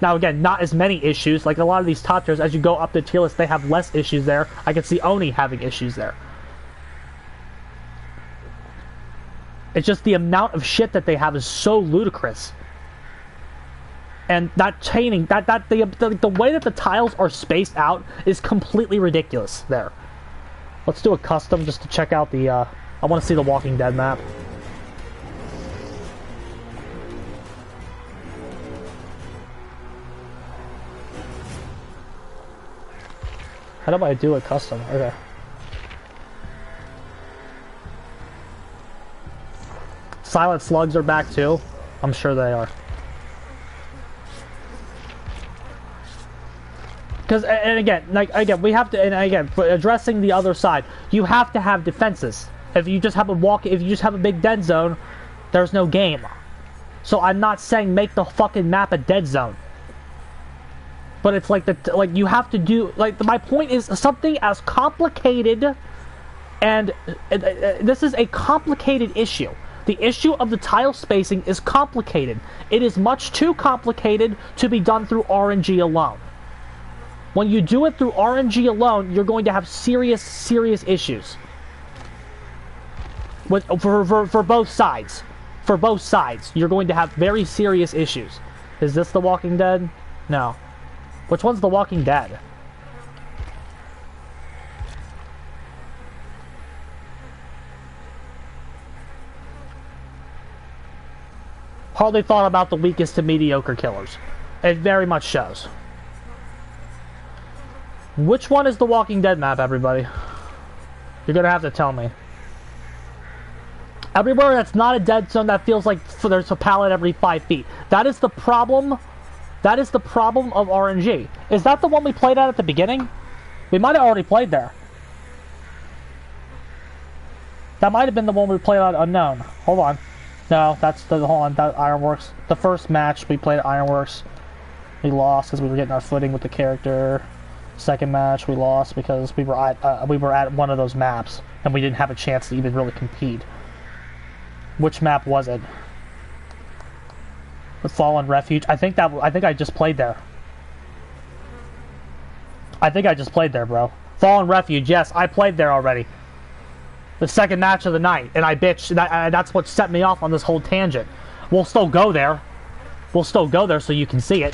Now again, not as many issues. Like a lot of these top tiers, as you go up the tier list, they have less issues there. I can see Oni having issues there. It's just the amount of shit that they have is so ludicrous. And that chaining, the way that the tiles are spaced out is completely ridiculous there. Let's do a custom just to check out the, I want to see the Walking Dead map. How do I do a custom? Okay. Silent Slugs are back too. I'm sure they are. Because, and again, we have to, and again, for addressing the other side, you have to have defenses. If you just have a big dead zone, there's no game. So I'm not saying make the fucking map a dead zone. But it's like you have to do, like, my point is something as complicated, and this is a complicated issue. The issue of the tile spacing is complicated. It is much too complicated to be done through RNG alone. When you do it through RNG alone, you're going to have serious issues. For both sides. For both sides, you're going to have very serious issues. Is this The Walking Dead? No. Which one's The Walking Dead? Hardly thought about the weakest to mediocre killers. It very much shows. Which one is the Walking Dead map, everybody? You're gonna have to tell me. Everywhere that's not a dead zone that feels like there's a pallet every 5 feet. That is the problem. That is the problem of RNG. Is that the one we played at the beginning? We might have already played there. That might have been the one we played at Unknown. Hold on. No, that's the, hold on, that Ironworks. The first match we played at Ironworks, we lost because we were getting our footing with the character. Second match we lost because we were at one of those maps and we didn't have a chance to even really compete. Which map was it? The Fallen Refuge. I think I just played there. I think I just played there, bro. Fallen Refuge. Yes, I played there already. The second match of the night, and I bitched. That's what set me off on this whole tangent. We'll still go there. We'll still go there so you can see it,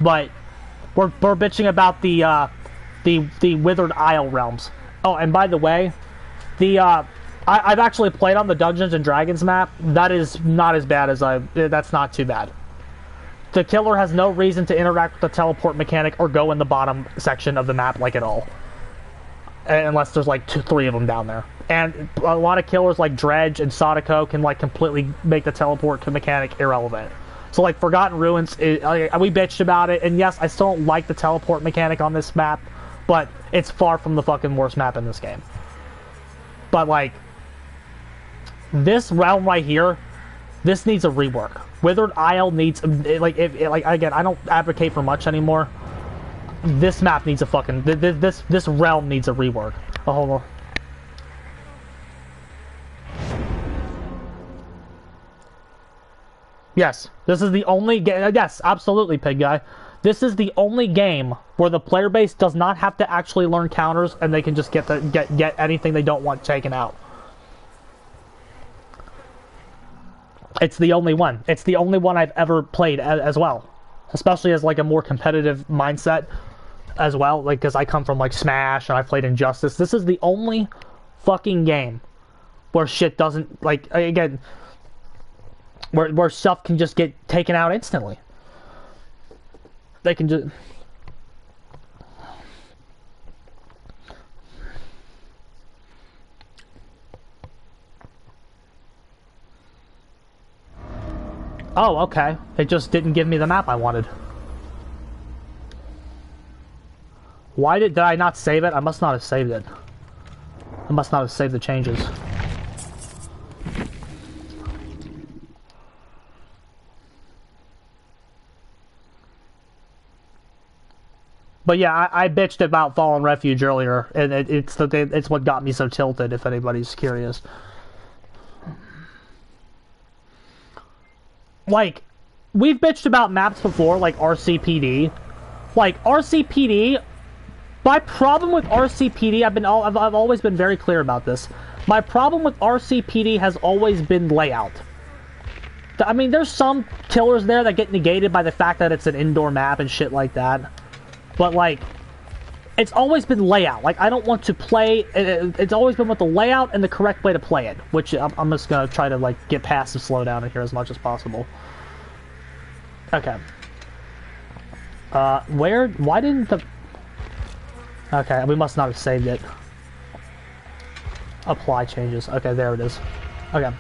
but we're bitching about the Withered Isle realms. Oh, and by the way, I've actually played on the Dungeons and Dragons map. That is not as bad as that's not too bad. The killer has no reason to interact with the teleport mechanic or go in the bottom section of the map like at all. Unless there's like 2-3 of them down there. And a lot of killers like Dredge and Sadako can like completely make the teleport mechanic irrelevant. So like Forgotten Ruins, we bitched about it, and yes, I still don't like the teleport mechanic on this map, but it's far from the fucking worst map in this game. But like, this realm right here This needs a rework. Withered Isle needs, like, again, I don't advocate for much anymore. This map needs a fucking, this realm needs a rework. Oh, hold on. Yes, this is the only game, yes, absolutely, Pig Guy. This is the only game where the player base does not have to actually learn counters and they can just get anything they don't want taken out. It's the only one. It's the only one I've ever played as well. Especially as like a more competitive mindset as well. Like, because I come from like Smash and I played Injustice. This is the only fucking game where shit doesn't, like, again, where stuff can just get taken out instantly. They can just... Oh, okay. It just didn't give me the map I wanted. Why did I not save it? I must not have saved it. I must not have saved the changes. But yeah, I bitched about Fallen Refuge earlier, and it's what got me so tilted, if anybody's curious. Like, we've bitched about maps before, like RCPD. Like, RCPD, my problem with RCPD, I've always been very clear about this. My problem with RCPD has always been layout. I mean, there's some killers there that get negated by the fact that it's an indoor map and shit like that. But, like, it's always been layout. Like, I don't want to play... It's always been with the layout and the correct way to play it. Which I'm just going to try to, like, get past the slowdown in here as much as possible. Okay. Why didn't the... Okay, we must not have saved it. Apply changes. Okay, there it is. Okay.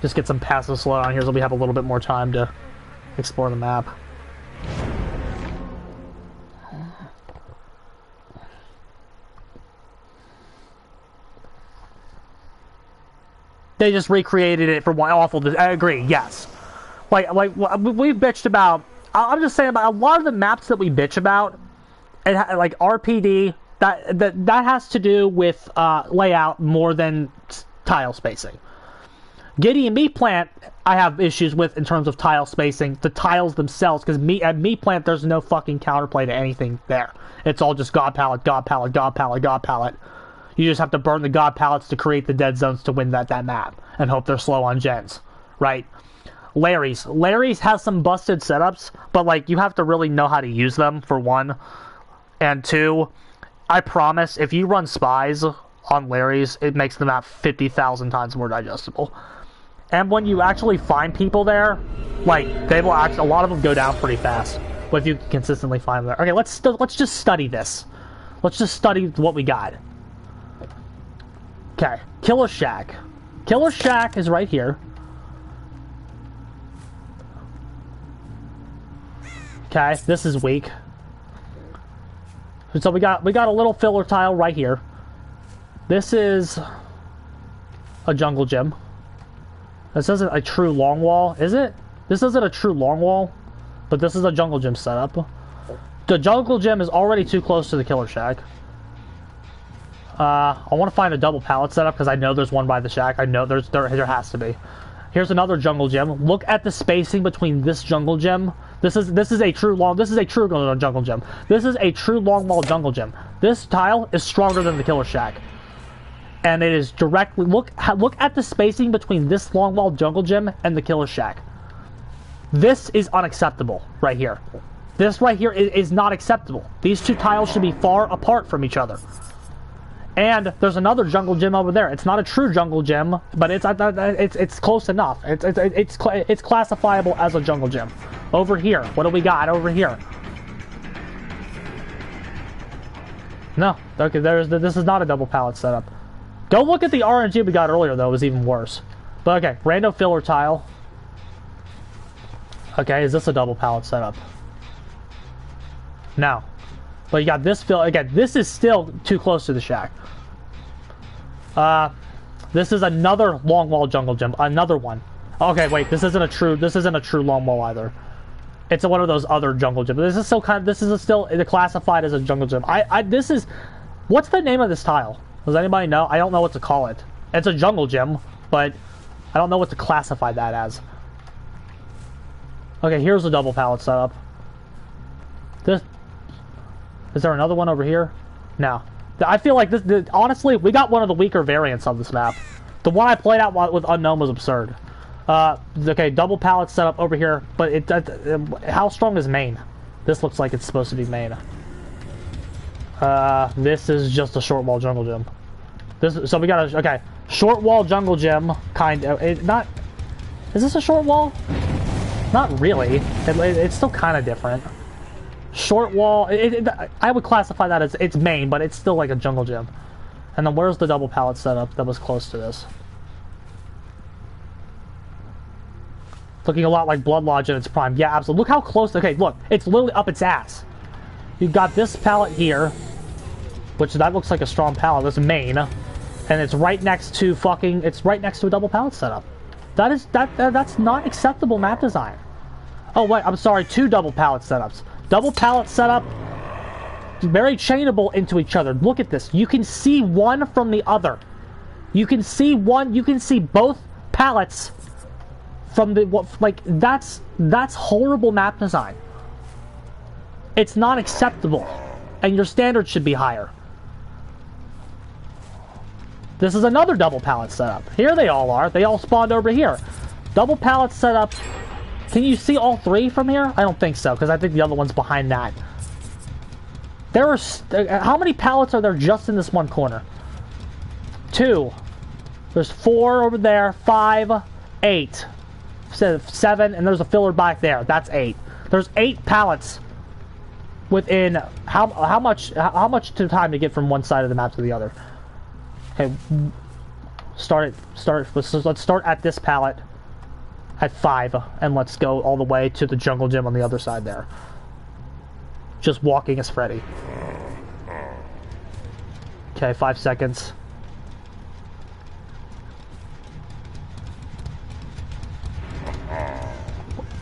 Just get some passive slowdown here so we have a little bit more time to explore the map. They just recreated it for one awful... I agree, yes. Like we've bitched about... I'm just saying about a lot of the maps that we bitch about, like RPD, that has to do with layout more than tile spacing. Giddy and Meat Plant, I have issues with in terms of tile spacing, the tiles themselves, because at Meat Plant, there's no fucking counterplay to anything there. It's all just God Pallet, God Pallet, God Pallet, God Pallet. You just have to burn the God Pallets to create the dead zones to win that map, and hope they're slow on gens, right? Larry's has some busted setups, but like you have to really know how to use them, for one. And two, I promise, if you run spies on Larry's, it makes the map 50,000 times more digestible. And when you actually find people there, like, they will a lot of them go down pretty fast. But if you can consistently find them there. Okay, let's just study this. Let's just study what we got. Okay, Killer Shack. Killer Shack is right here. Okay, this is weak. So we got a little filler tile right here. This is a jungle gym. This isn't a true long wall, is it? This isn't a true long wall, but this is a jungle gym setup. The jungle gym is already too close to the Killer Shack. I want to find a double pallet setup because I know there's one by the shack. I know there has to be. Here's another jungle gym. Look at the spacing between this jungle gym. This is a true jungle gym. This is a true long wall jungle gym. This tile is stronger than the Killer Shack. And it is directly look at the spacing between this long wall jungle gym and the Killer Shack. This is unacceptable right here. This right here is not acceptable. These two tiles should be far apart from each other. And there's another jungle gym over there. It's not a true jungle gym, but it's close enough. It's classifiable as a jungle gym. Over here, what do we got over here? No, okay. This is not a double pallet setup. Go look at the RNG we got earlier though. It was even worse. But okay, random filler tile. Okay, is this a double pallet setup? No. But you got this fill again. This is still too close to the shack. This is another long wall jungle gym. Another one. Okay, wait, this isn't a true long wall either. It's one of those other jungle gyms. This is still still classified as a jungle gym. This is, what's the name of this tile? Does anybody know? I don't know what to call it. It's a jungle gym, but I don't know what to classify that as. Okay, here's the double pallet setup. Is there another one over here? No. I feel like this, honestly, we got one of the weaker variants of this map. The one I played out with Unknown was absurd. Okay, double pallet setup over here, but how strong is main? This looks like it's supposed to be main. This is just a short wall jungle gym. So we got okay, short wall jungle gym, not, is this a short wall? Not really. It's still kind of different. Short wall, I would classify that as it's main, but it's still like a jungle gym. And then where's the double pallet setup that was close to this? Looking a lot like Blood Lodge in its prime. Yeah, absolutely. Look how close. Okay, look. It's literally up its ass. You've got this pallet here, which that looks like a strong pallet. That's main. And it's right next to it's right next to a double pallet setup. That's not acceptable map design. Oh, wait. I'm sorry. 2 double pallet setups. Double pallet setup, very chainable into each other. Look at this. You can see one from the other. You can see both pallets from the, like, that's horrible map design. It's not acceptable, and your standards should be higher. This is another double pallet setup. Here they all are. They all spawned over here. Double pallet setup. Can you see all 3 from here? I don't think so, because I think the other one's behind that. There are... how many pallets are there just in this one corner? 2. There's 4 over there. 5. 8. 7, and there's a filler back there. That's 8. There's 8 pallets within... How much time to get from one side of the map to the other? Okay. Let's start at this pallet. At 5, and let's go all the way to the jungle gym on the other side there. Just walking as Freddy. Okay, 5 seconds.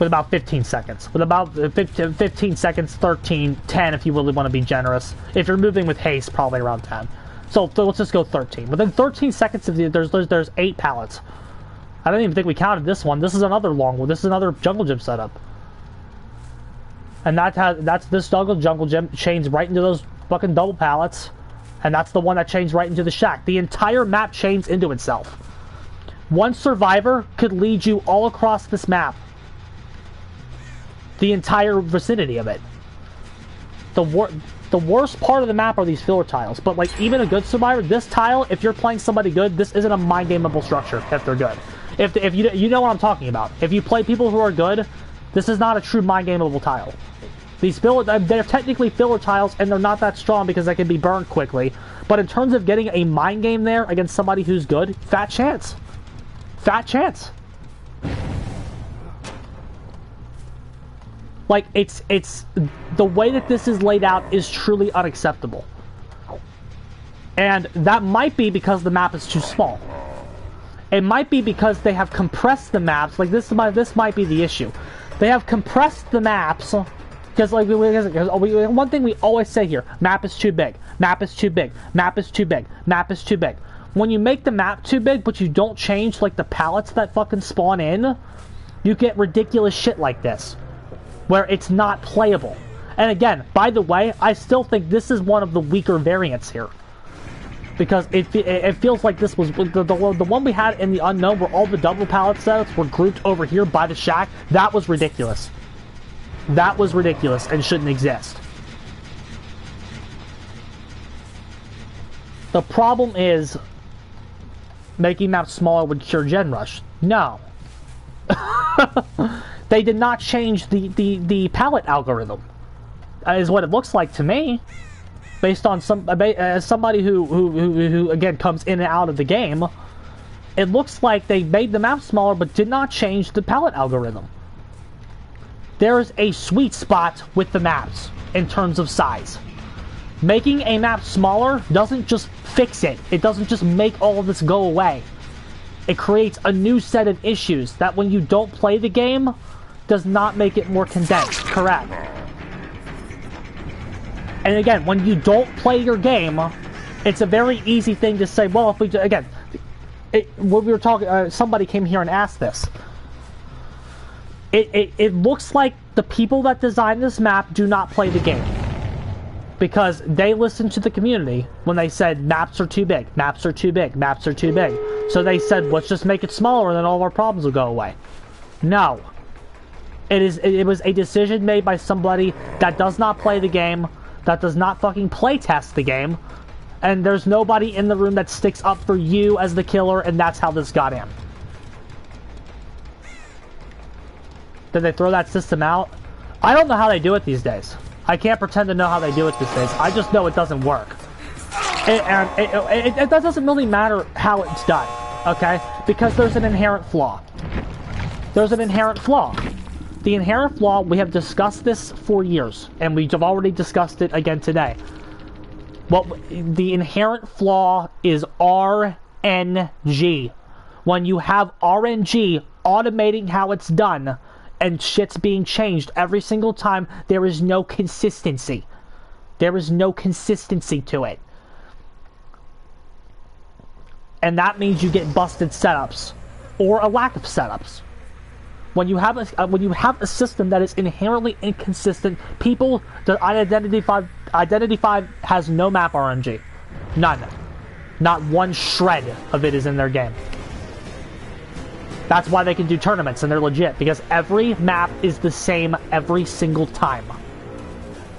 With about 15 seconds. With about 15 seconds, 13, 10 if you really want to be generous. If you're moving with haste, probably around 10. So let's just go 13. Within 13 seconds, there's 8 pallets. I don't even think we counted this one. This is another long one. This is another jungle gym setup. And that's this jungle gym chains right into those fucking double pallets. And that's the one that chains right into the shack. The entire map chains into itself. One survivor could lead you all across this map. The entire vicinity of it. The worst part of the map are these filler tiles. But like even a good survivor, this tile, if you're playing somebody good, this isn't a mind gameable structure if they're good. If you know what I'm talking about. If you play people who are good, this is not a true mind gameable tile. These they're technically filler tiles, and they're not that strong because they can be burned quickly. But in terms of getting a mind game there against somebody who's good, fat chance. Fat chance. Like, it's the way that this is laid out is truly unacceptable. And that might be because the map is too small. It might be because they have compressed the maps. Like, this might be the issue. They have compressed the maps. Because, like, one thing we always say here, map is too big. Map is too big. Map is too big. Map is too big. When you make the map too big, but you don't change, like, the pallets that fucking spawn in, you get ridiculous shit like this. Where it's not playable. And again, by the way, I still think this is one of the weaker variants here. Because it feels like this was the one we had in the Unknown where all the double pallet setups were grouped over here by the shack. That was ridiculous. That was ridiculous and shouldn't exist. The problem is making maps smaller would cure Gen Rush. No. They did not change the pallet algorithm. Is what it looks like to me. Based on as somebody who again comes in and out of the game, it looks like they made the map smaller but did not change the pallet algorithm. There is a sweet spot with the maps in terms of size. Making a map smaller doesn't just fix it. It doesn't just make all of this go away. it creates a new set of issues that when you don't play the game, does not make it more condensed, correct? And again, when you don't play your game, it's a very easy thing to say, well, if we, again, when we were talking, somebody came here and asked this. It looks like the people that designed this map do not play the game. Because they listened to the community when they said, maps are too big, maps are too big, maps are too big. So they said, let's just make it smaller and then all of our problems will go away. No. It was a decision made by somebody that does not play the game, that does not fucking play test the game, and there's nobody in the room that sticks up for you as the killer, and that's how this got in. Did they throw that system out? I don't know how they do it these days. I can't pretend to know how they do it these days. I just know it doesn't work. That doesn't really matter how it's done, okay? Because there's an inherent flaw. There's an inherent flaw. The inherent flaw, we have discussed this for years, and we've already discussed it again today. The inherent flaw is RNG. When you have RNG automating how it's done, and shit's being changed every single time, there is no consistency. There is no consistency to it. And that means you get busted setups, or a lack of setups. When you have a system that is inherently inconsistent, people, the Identity 5 has no map RNG. None. Not one shred of it is in their game. That's why they can do tournaments, and they're legit, because every map is the same every single time.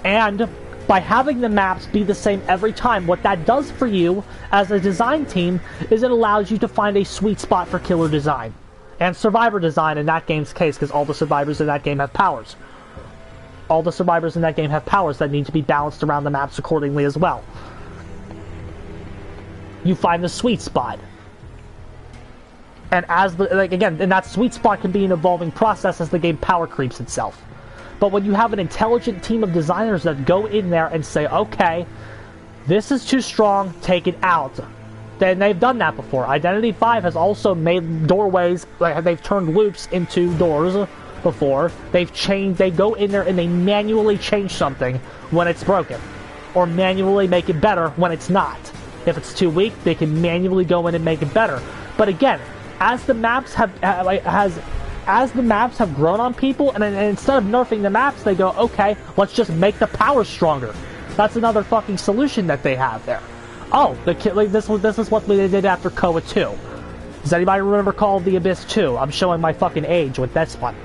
And by having the maps be the same every time, what that does for you as a design team is it allows you to find a sweet spot for killer design. And survivor design in that game's case, because all the survivors in that game have powers. All the survivors in that game have powers that need to be balanced around the maps accordingly as well. You find the sweet spot. And as and that sweet spot can be an evolving process as the game power creeps itself. But when you have an intelligent team of designers that go in there and say, okay, this is too strong, take it out. Then they've done that before. Identity 5 has also made doorways, they've turned loops into doors before. They go in there and they manually change something when it's broken. Or manually make it better when it's not. If it's too weak, they can manually go in and make it better. But again, as the maps have grown on people, and instead of nerfing the maps, they go, okay, let's just make the power stronger. That's another fucking solution that they have there. Oh, this is what they did after KOA 2. Does anybody remember Call of the Abyss 2? I'm showing my fucking age with this one.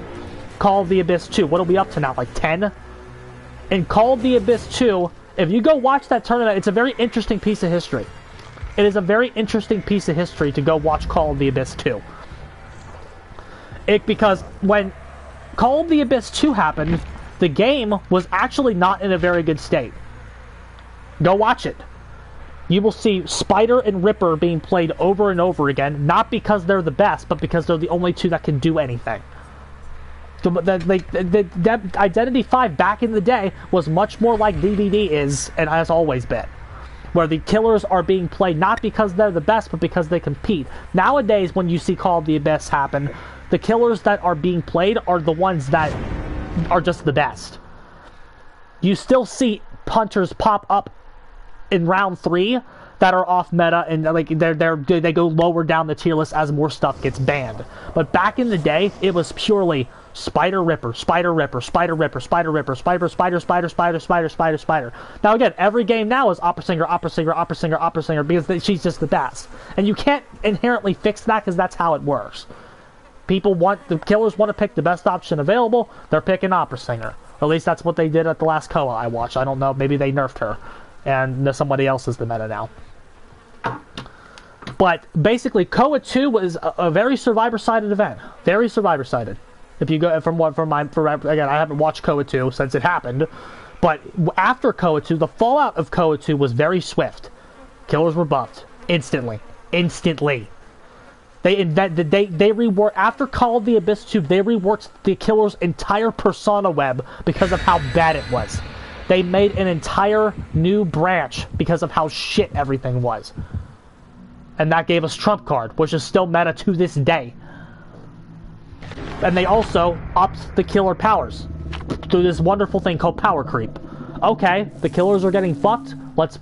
Call of the Abyss 2. What are we up to now? Like 10? In Call of the Abyss 2, if you go watch that tournament, it's a very interesting piece of history. It is a very interesting piece of history to go watch Call of the Abyss 2. Because when Call of the Abyss 2 happened, the game was actually not in a very good state. Go watch it. You will see Spider and Ripper being played over and over again, not because they're the best, but because they're the only two that can do anything. The Identity 5 back in the day was much more like DDD is, and has always been. Where the killers are being played not because they're the best, but because they compete. Nowadays, when you see Call of the Abyss happen, the killers that are being played are the ones that are just the best. You still see punters pop up in round 3 that are off meta, and they go lower down the tier list as more stuff gets banned. But back in the day, it was purely Spider Ripper, Spider Ripper, Spider Ripper, Spider Ripper, Spider, Spider, Spider, Spider, Spider, Spider, Spider. Now again, every game now is Opera Singer, Opera Singer, Opera Singer, Opera Singer, because she's just the best. And you can't inherently fix that because that's how it works. The killers want to pick the best option available, they're picking Opera Singer. Or at least that's what they did at the last KOA I watched. I don't know, maybe they nerfed her. And somebody else is the meta now. But basically, KOA 2 was a very survivor-sided event. Very survivor-sided. If you go again, I haven't watched KOA 2 since it happened. But after KOA 2, the fallout of KOA 2 was very swift. Killers were buffed. Instantly. They reworked, after Call of the Abyss 2, they reworked the killer's entire persona web because of how bad it was. They made an entire new branch because of how shit everything was. And that gave us Trump Card, which is still meta to this day. And they also upped the killer powers through this wonderful thing called power creep. Okay, the killers are getting fucked. Let's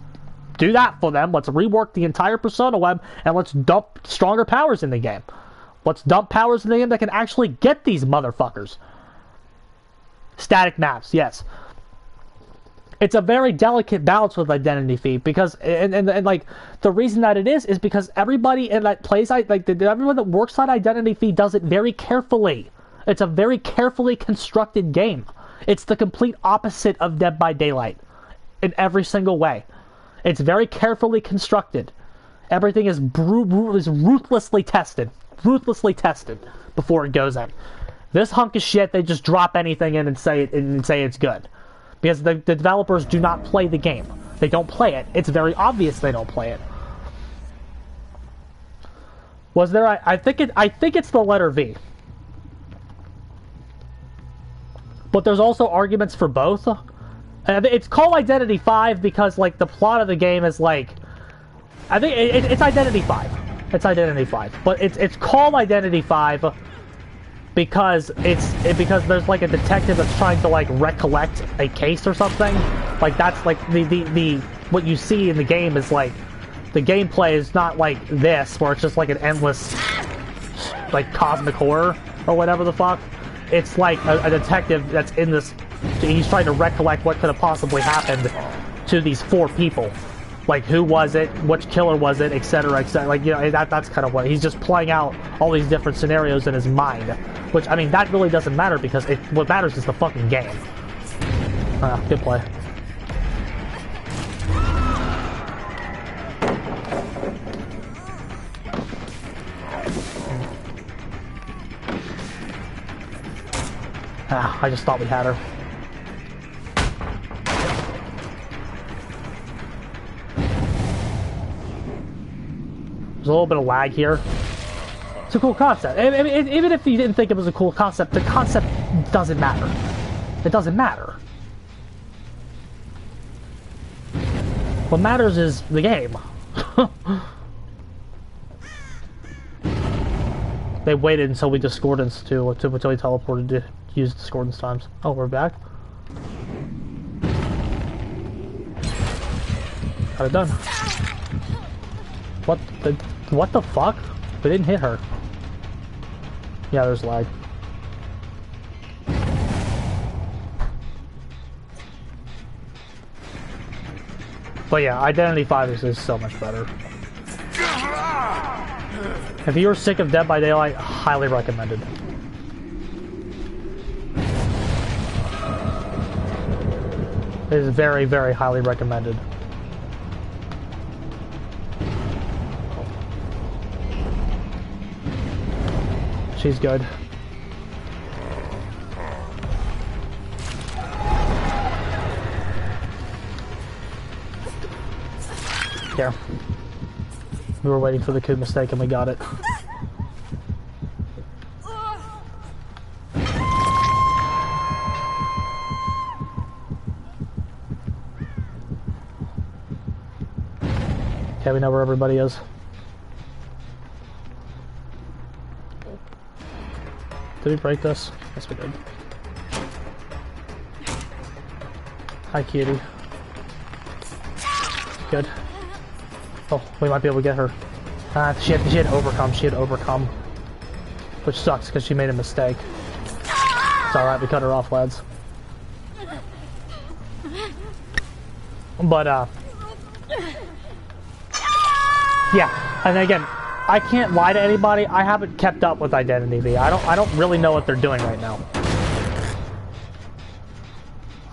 do that for them. Let's rework the entire Persona web, and let's dump stronger powers in the game. Let's dump powers in the game that can actually get these motherfuckers. Static maps, yes. It's a very delicate balance with Identity Thief because, and like, the reason that it is because everybody in that plays, like, everyone that works on Identity Thief does it very carefully. It's a very carefully constructed game. It's the complete opposite of Dead by Daylight in every single way. It's very carefully constructed. Everything is ruthlessly tested before it goes in. This hunk of shit, they just drop anything in and say it's good. Because the developers do not play the game. They don't play it. It's very obvious they don't play it. Was there? I think it's the letter V. But there's also arguments for both. And it's called Identity 5 because, like, the plot of the game is like, I think it's Identity 5. It's Identity 5. But it's called Identity 5 because because there's like a detective that's trying to like recollect a case or something. Like that's like the what you see in the game is like the gameplay is not like this where it's just like an endless like cosmic horror or whatever the fuck. It's like a detective that's in this. He's trying to recollect what could have possibly happened to these 4 people. Like, who was it? Which killer was it? Etc. Etc. Like, you know, that's kind of what he's just playing out all these different scenarios in his mind. Which, I mean, that really doesn't matter because what matters is the fucking game. Good play. I just thought we had her. There's a little bit of lag here. It's a cool concept. I mean, even if you didn't think it was a cool concept, the concept doesn't matter. It doesn't matter. What matters is the game. They waited until we discordance until we teleported to use discordance times. Oh, we're back. Got it done. What the fuck? We didn't hit her. Yeah, there's lag. But yeah, Identity 5 is so much better. If you're sick of Dead by Daylight, highly recommended. It is very, very highly recommended. She's good. Here. We were waiting for the coup mistake and we got it. Okay, we know where everybody is. Did we break this? Yes, we did. Hi, cutie. Good. Oh, we might be able to get her. She had overcome. She had overcome. Which sucks, because she made a mistake. It's alright, we cut her off, lads. But, yeah, and again, I can't lie to anybody. I haven't kept up with Identity V. I don't really know what they're doing right now.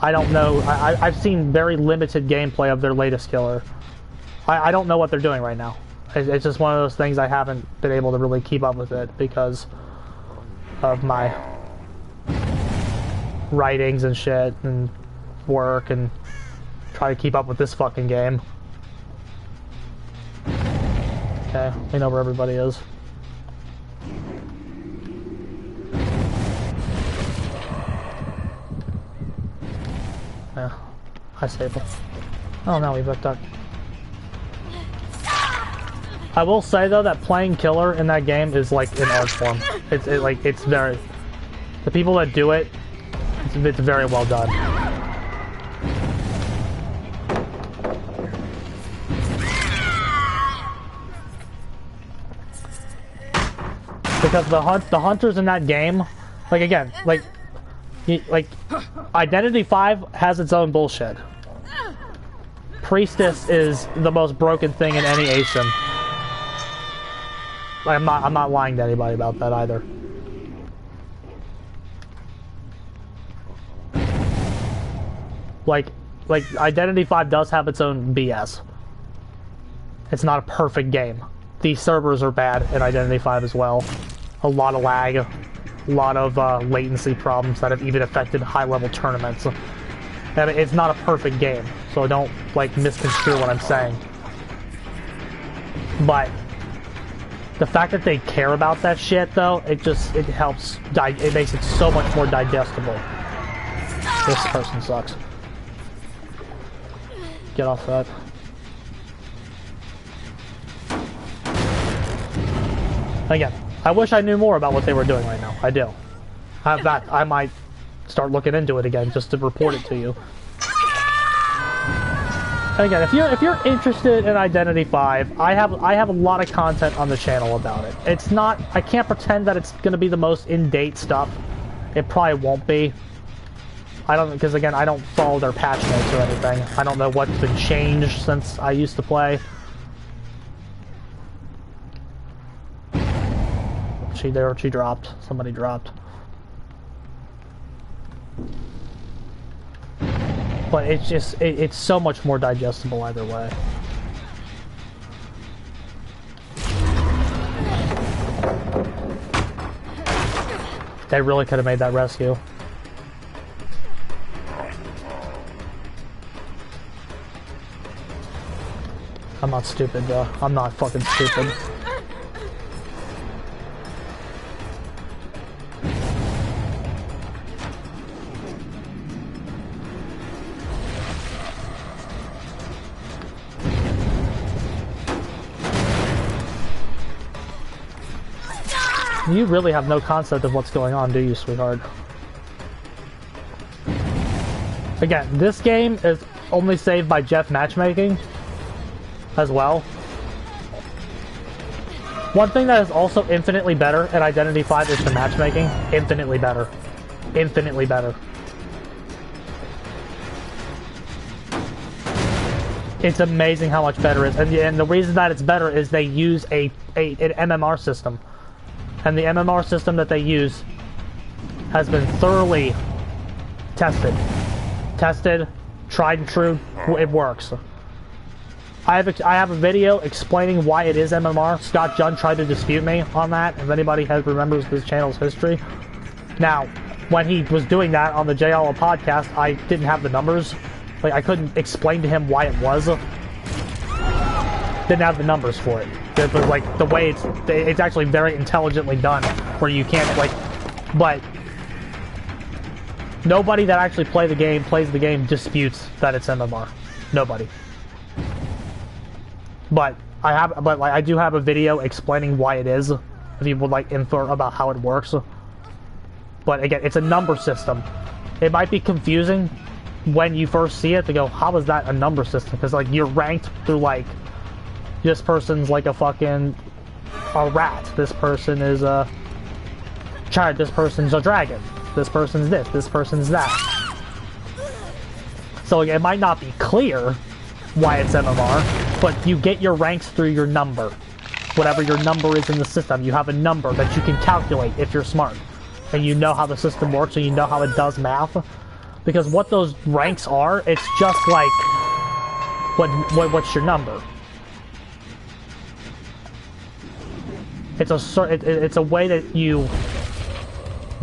I don't know. I've seen very limited gameplay of their latest killer. I don't know what they're doing right now. It's just one of those things I haven't been able to really keep up with it because of my writings and shit and work and try to keep up with this fucking game. Okay, we know where everybody is. Yeah, hi Sable. Oh no, we booked up. I will say though that playing killer in that game is like an art form. It's very, the people that do it, it's very well done. Because the hunters in that game, like again, like Identity 5 has its own bullshit. Priestess is the most broken thing in any ASIM. I'm not lying to anybody about that either. Like Identity 5 does have its own BS. It's not a perfect game. These servers are bad in Identity 5 as well. A lot of lag, a lot of latency problems that have even affected high-level tournaments. And it's not a perfect game, so don't like misconstrue what I'm saying. But the fact that they care about that shit, though, it helps. It makes it so much more digestible. This person sucks. Get off that. Again, I wish I knew more about what they were doing right now. I do. In fact, I might start looking into it again just to report it to you. And again, if you're interested in Identity 5, I have a lot of content on the channel about it. It's not, I can't pretend that it's going to be the most in-date stuff. It probably won't be. I don't, because again, I don't follow their patch notes or anything. I don't know what's been changed since I used to play. She dropped. Somebody dropped. But it's just, it's so much more digestible either way. They really could have made that rescue. I'm not stupid, though. I'm not fucking stupid. You really have no concept of what's going on, do you, sweetheart? Again, this game is only saved by Jeff matchmaking as well. One thing that is also infinitely better at Identity 5 is the matchmaking. Infinitely better. Infinitely better. It's amazing how much better it is. And the reason that it's better is they use an MMR system. And the MMR system that they use has been thoroughly tested. Tested, tried and true, it works. I have a video explaining why it is MMR. Scott Junn tried to dispute me on that, if anybody remembers this channel's history. Now, when he was doing that on the JLO podcast, I didn't have the numbers. Like, I couldn't explain to him why it was. Didn't have the numbers for it. But like the way it's actually very intelligently done, where you can't like, but nobody that actually plays the game disputes that it's MMR. Nobody. But I do have a video explaining why it is, if you would like info about how it works. But again, it's a number system. It might be confusing when you first see it to go, how is that a number system? Because like you're ranked through like, this person's like a rat. This person is a child. This person's a dragon. This person's this. This person's that. So it might not be clear why it's MMR, but you get your ranks through your number. Whatever your number is in the system, you have a number that you can calculate if you're smart. And you know how the system works and you know how it does math. Because what those ranks are, it's just like, what's your number? It's a way that you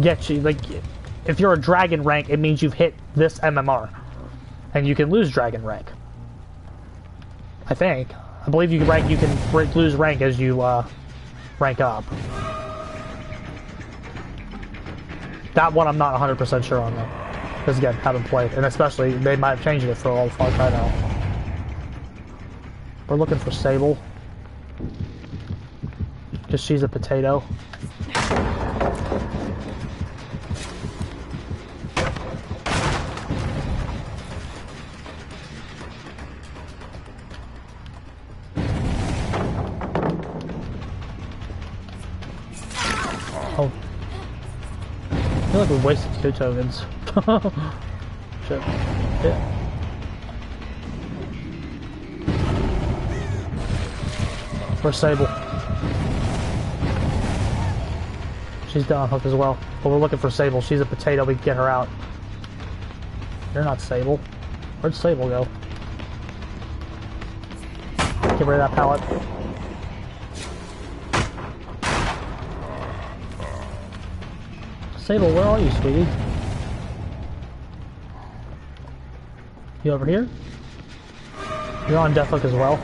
get you, like, if you're a dragon rank, it means you've hit this MMR. And you can lose dragon rank. I think. I believe you can lose rank as you rank up. That one I'm not 100% sure on though. Because again, haven't played. And especially, they might have changed it for all the fuck I know. We're looking for Sable. Because she's a potato. Oh. I feel like we wasted 2 tokens. Shit. Yeah. Where's Sable? She's down hook as well. But we're looking for Sable. She's a potato. We can get her out. You're not Sable. Where'd Sable go? Get rid of that pallet. Sable, where are you, sweetie? You over here? You're on death hook as well.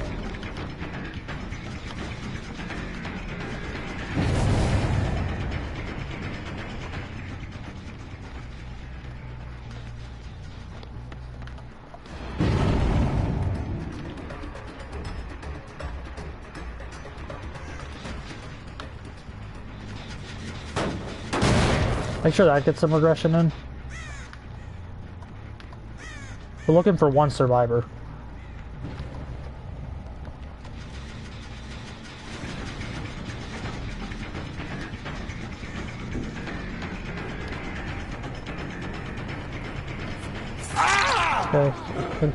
Make sure that gets some regression in. We're looking for 1 survivor. Okay. Good.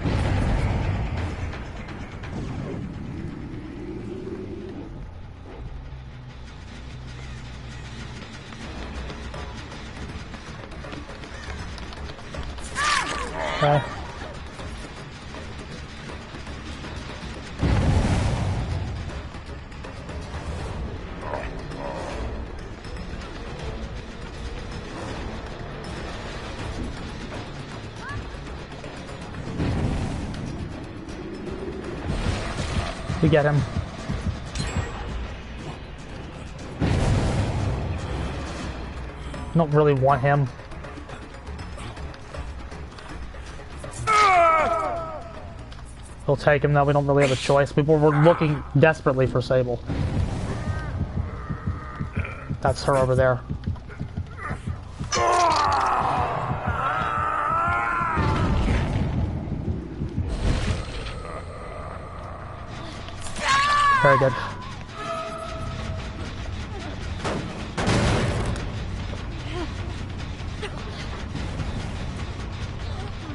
Okay. We get him. Don't really want him. We'll take him though, we don't really have a choice. We're looking desperately for Sable. That's her over there. Very good.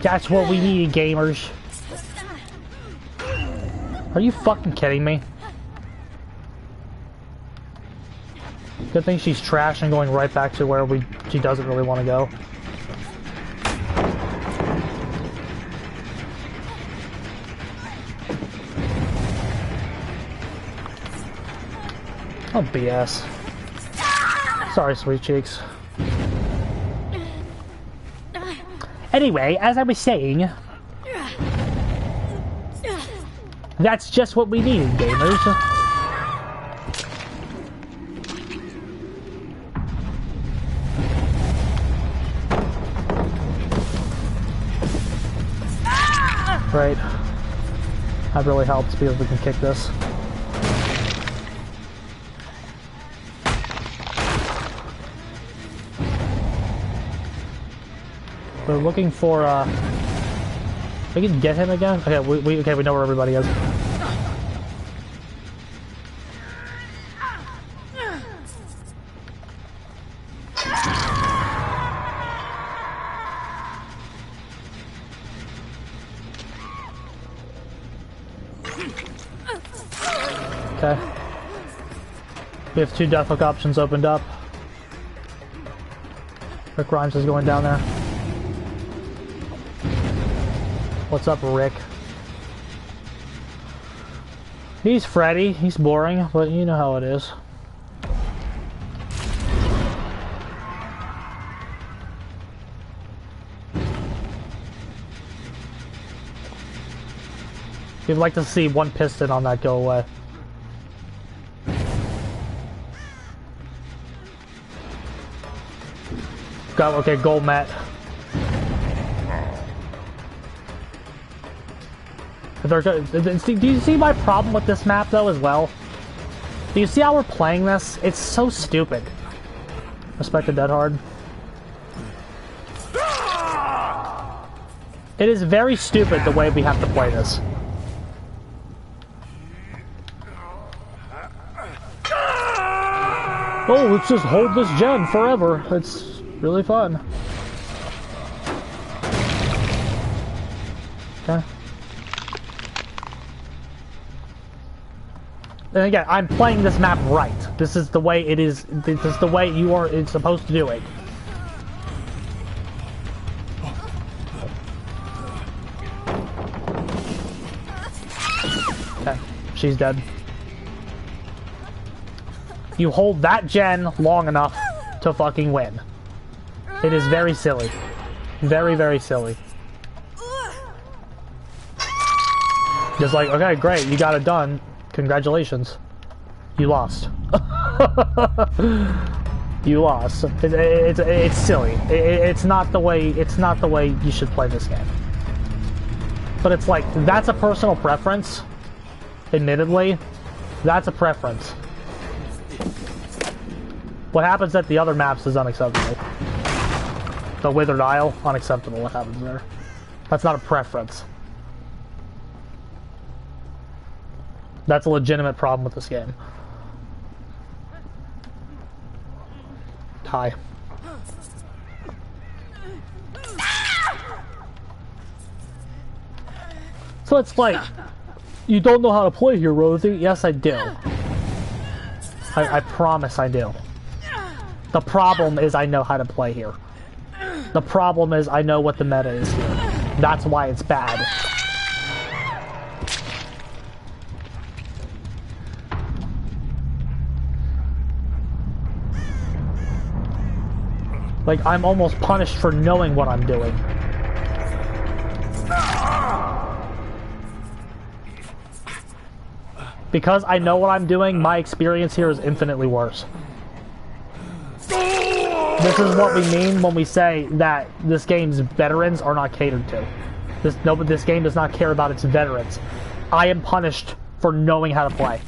That's what we need, gamers. Are you fucking kidding me? Good thing she's trash and going right back to where she doesn't really want to go. Oh, BS. Sorry, sweet cheeks. Anyway, as I was saying, that's just what we need, gamers. Right. That really helps because we can kick this. We're looking for, we can get him again? Okay, we know where everybody is. Okay. We have 2 death hook options opened up. Rick Grimes is going down there. What's up, Rick? He's Freddy. He's boring, but you know how it is. You'd like to see 1 piston on that go away. Got, okay, gold mat. Do you see my problem with this map though as well? Do you see how we're playing this? It's so stupid. Respect the dead hard. It is very stupid the way we have to play this. Oh, let's just hold this gen forever. It's really fun. Okay. And again, I'm playing this map right. This is the way it is. This is the way it's supposed to do it. Okay, she's dead. You hold that gen long enough to fucking win. It is very silly. Very, very silly. Just like, okay, great, you got it done. Congratulations. You lost. You lost. It's silly. It's not the way you should play this game. But it's like, that's a personal preference. Admittedly, that's a preference. What happens at the other maps is unacceptable. The Withered Isle, unacceptable what happens there. That's not a preference. That's a legitimate problem with this game. Hi. So it's like, you don't know how to play here, Rosie. Yes, I do. I promise I do. The problem is I know how to play here. The problem is I know what the meta is here. That's why it's bad. Like, I'm almost punished for knowing what I'm doing. Because I know what I'm doing, my experience here is infinitely worse. This is what we mean when we say that this game's veterans are not catered to. This game does not care about its veterans. I am punished for knowing how to play.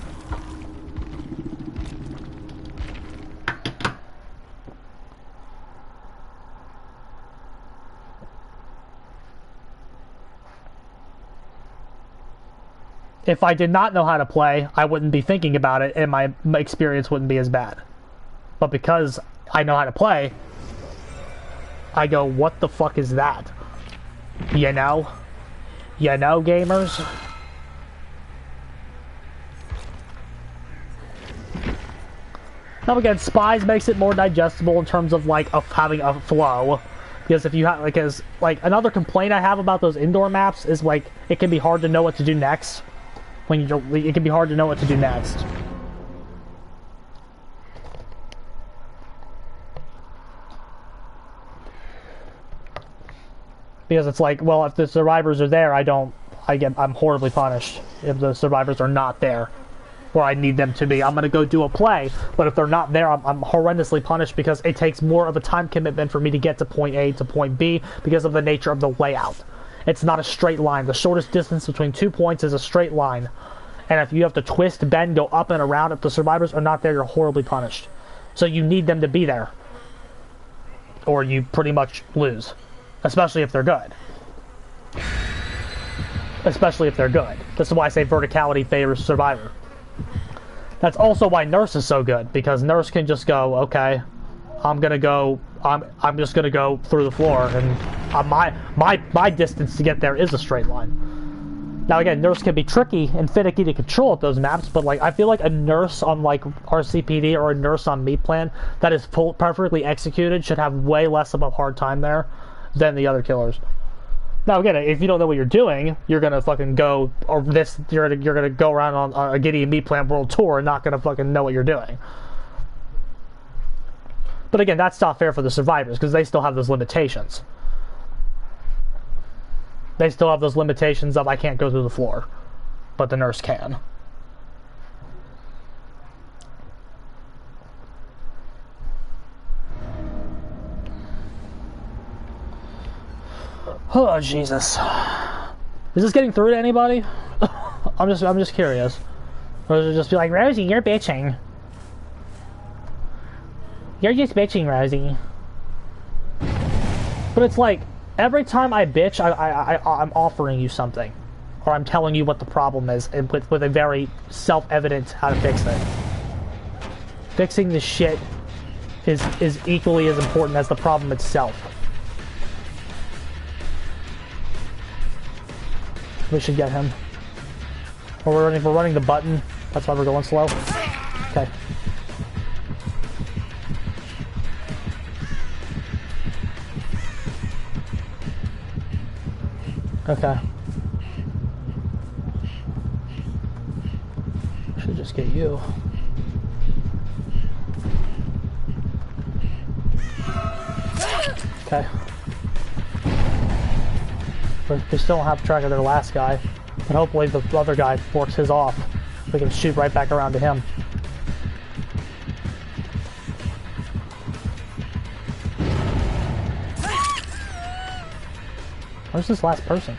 If I did not know how to play, I wouldn't be thinking about it, and my experience wouldn't be as bad. But because I know how to play, I go, what the fuck is that? You know? You know, gamers? Now again, Spies makes it more digestible in terms of, like, having a flow. Because if you have, like, another complaint I have about those indoor maps is, like, it can be hard to know what to do next. It can be hard to know what to do next. Because it's like, well, if the survivors are there, I'm horribly punished. If the survivors are not there, where I need them to be, I'm gonna go do a play. But if they're not there, I'm horrendously punished because it takes more of a time commitment for me to get to point A to point B because of the nature of the layout. It's not a straight line. The shortest distance between 2 points is a straight line. And if you have to twist, bend, go up and around, if the survivors are not there, you're horribly punished. So you need them to be there. Or you pretty much lose. Especially if they're good. Especially if they're good. This is why I say verticality favors survivor. That's also why Nurse is so good, because Nurse can just go, okay, I'm just gonna go through the floor, and my distance to get there is a straight line. Now again, Nurse can be tricky and finicky to control at those maps, but like I feel like a Nurse on like RCPD or a Nurse on Meat Plan that is perfectly executed should have way less of a hard time there than the other killers. Now again, if you don't know what you're doing, you're gonna fucking go, or you're gonna go around on a Gideon Meat Plan World Tour and not gonna fucking know what you're doing. But again, that's not fair for the survivors because they still have those limitations. They still have those limitations of I can't go through the floor, but the Nurse can. Oh Jesus! Is this getting through to anybody? I'm just curious. Or it'll just be like, Rosie, you're bitching. You're just bitching, Rosie. But it's like, every time I bitch, I'm offering you something. Or I'm telling you what the problem is, and with a very self-evident how to fix it. Fixing the shit is equally as important as the problem itself. We should get him. Or we're running the button. That's why we're going slow. Okay. Okay. Should just get you. Okay. We still don't have track of their last guy, but hopefully the other guy forks his off. We can shoot right back around to him. Where's this last person?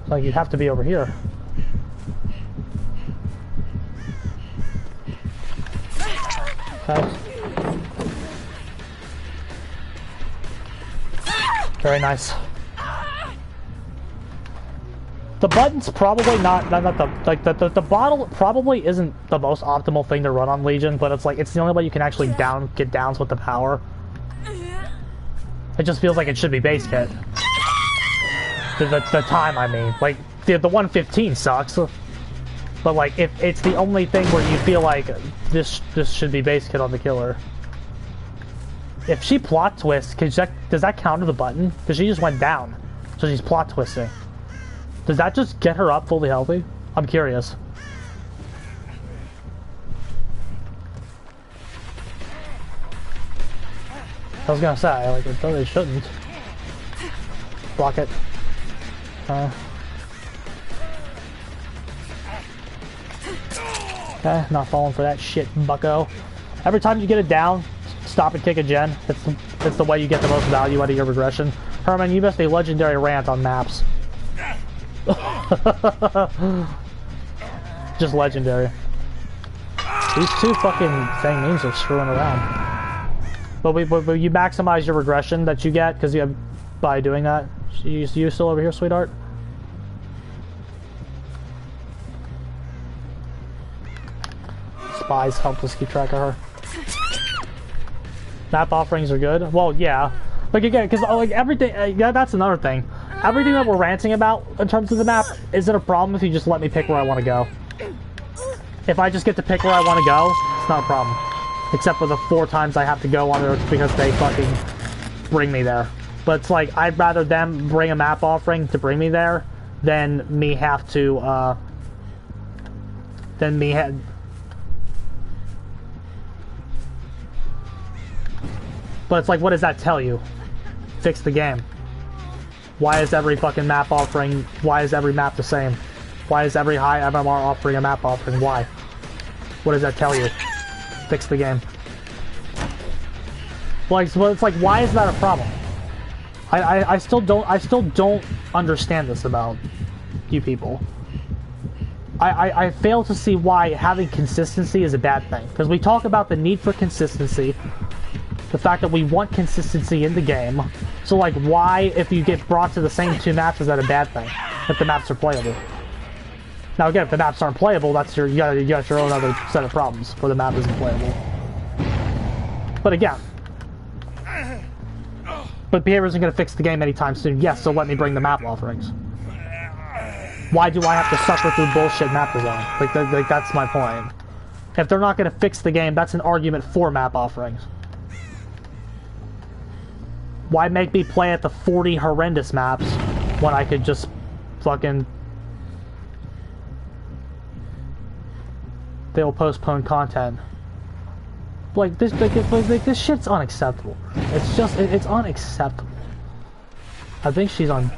It's like you'd have to be over here. Okay. Very nice. The button's probably not the bottle probably isn't the most optimal thing to run on Legion, but it's like it's the only way you can actually get downs with the power. It just feels like it should be base kit. The time, I mean, like the 115 sucks, but like if it's the only thing where you feel like this should be base kit on the killer. If she plot twists, does that counter the button? Because she just went down, so she's plot twisting. Does that just get her up fully healthy? I'm curious. I was gonna say, like, it shouldn't. Block it. Okay, not falling for that shit, bucko. Every time you get it down, stop and kick a gen. It's the way you get the most value out of your regression. Herman, you missed a legendary rant on maps. Just legendary. These two fucking thing names are screwing around. But you maximize your regression that you get because you by doing that. You still over here, sweetheart? Spies help us keep track of her. Map offerings are good. Well, yeah. Like again, because like everything. Yeah, that's another thing. Everything that we're ranting about in terms of the map, is it a problem if you just let me pick where I want to go? If I just get to pick where I want to go, it's not a problem. Except for the 4 times I have to go on Earth because they fucking bring me there. But it's like, I'd rather them bring a map offering to bring me there than me have to, But it's like, what does that tell you? Fix the game. Why is every fucking map offering, why is every map the same? Why is every high MMR offering a map offering? Why? What does that tell you? Fix the game. Like, so it's like, why is that a problem? I still don't understand this about you people. I fail to see why having consistency is a bad thing. Because we talk about the need for consistency, the fact that we want consistency in the game. So like, why, if you get brought to the same 2 maps, is that a bad thing? If the maps are playable. Now again, if the maps aren't playable, that's you got your own other set of problems where the map isn't playable. But again, but behavior isn't going to fix the game anytime soon. Yes, so let me bring the map offerings. Why do I have to suffer through bullshit map design? Like that's my point. If they're not going to fix the game, that's an argument for map offerings. Why make me play at the 40 horrendous maps when I could just fucking... They'll postpone content. Like this shit's unacceptable. It's just, it's unacceptable. I think she's on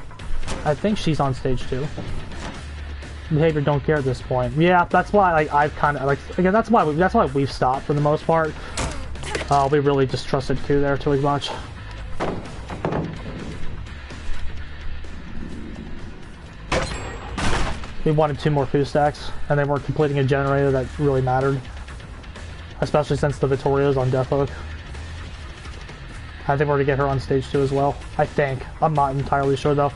stage 2. Behavior don't care at this point. Yeah, that's why like I've kind of like again that's why we've stopped for the most part. We really just trusted Q there too much. We wanted 2 more food stacks, and they weren't completing a generator that really mattered. Especially since the Vittoria's on Death Hook. I think we're gonna get her on stage 2 as well. I think. I'm not entirely sure though.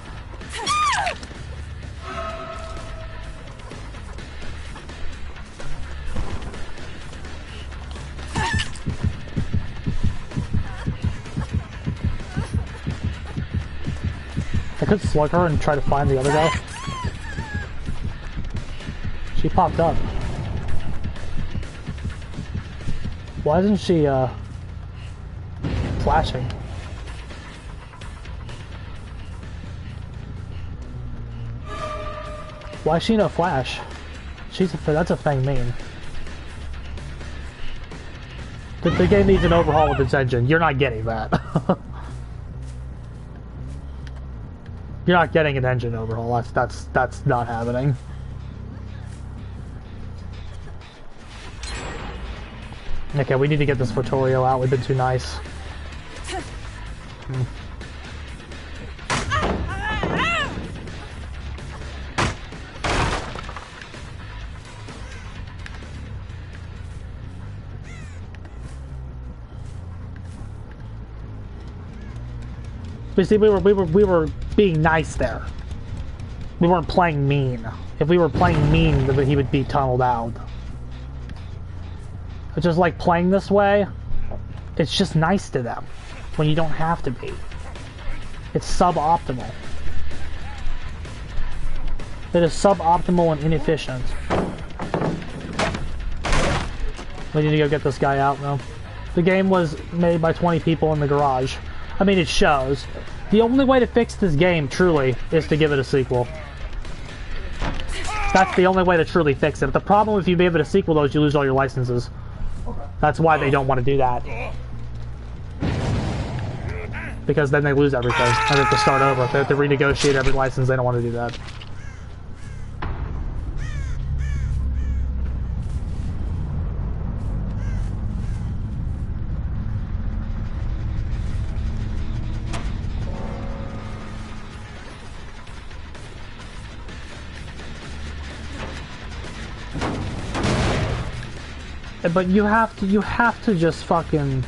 I could slug her and try to find the other guy. She popped up. Why isn't she, flashing? Why is she no flash? That's a thing mean. The game needs an overhaul with its engine. You're not getting that. You're not getting an engine overhaul. That's not happening. Okay, we need to get this Vittorio out. We've been too nice. But see, we were being nice there. We weren't playing mean. If we were playing mean, then he would be tunneled out. It's just like playing this way, it's just nice to them when you don't have to be. It's suboptimal. It is suboptimal and inefficient. We need to go get this guy out though. The game was made by 20 people in the garage. I mean, it shows. The only way to fix this game, truly, is to give it a sequel. That's the only way to truly fix it. The problem if you give it a sequel, though, is you lose all your licenses. That's why they don't want to do that. Because then they lose everything. And they have to start over. If they have to renegotiate every license, they don't want to do that. But you have to just fucking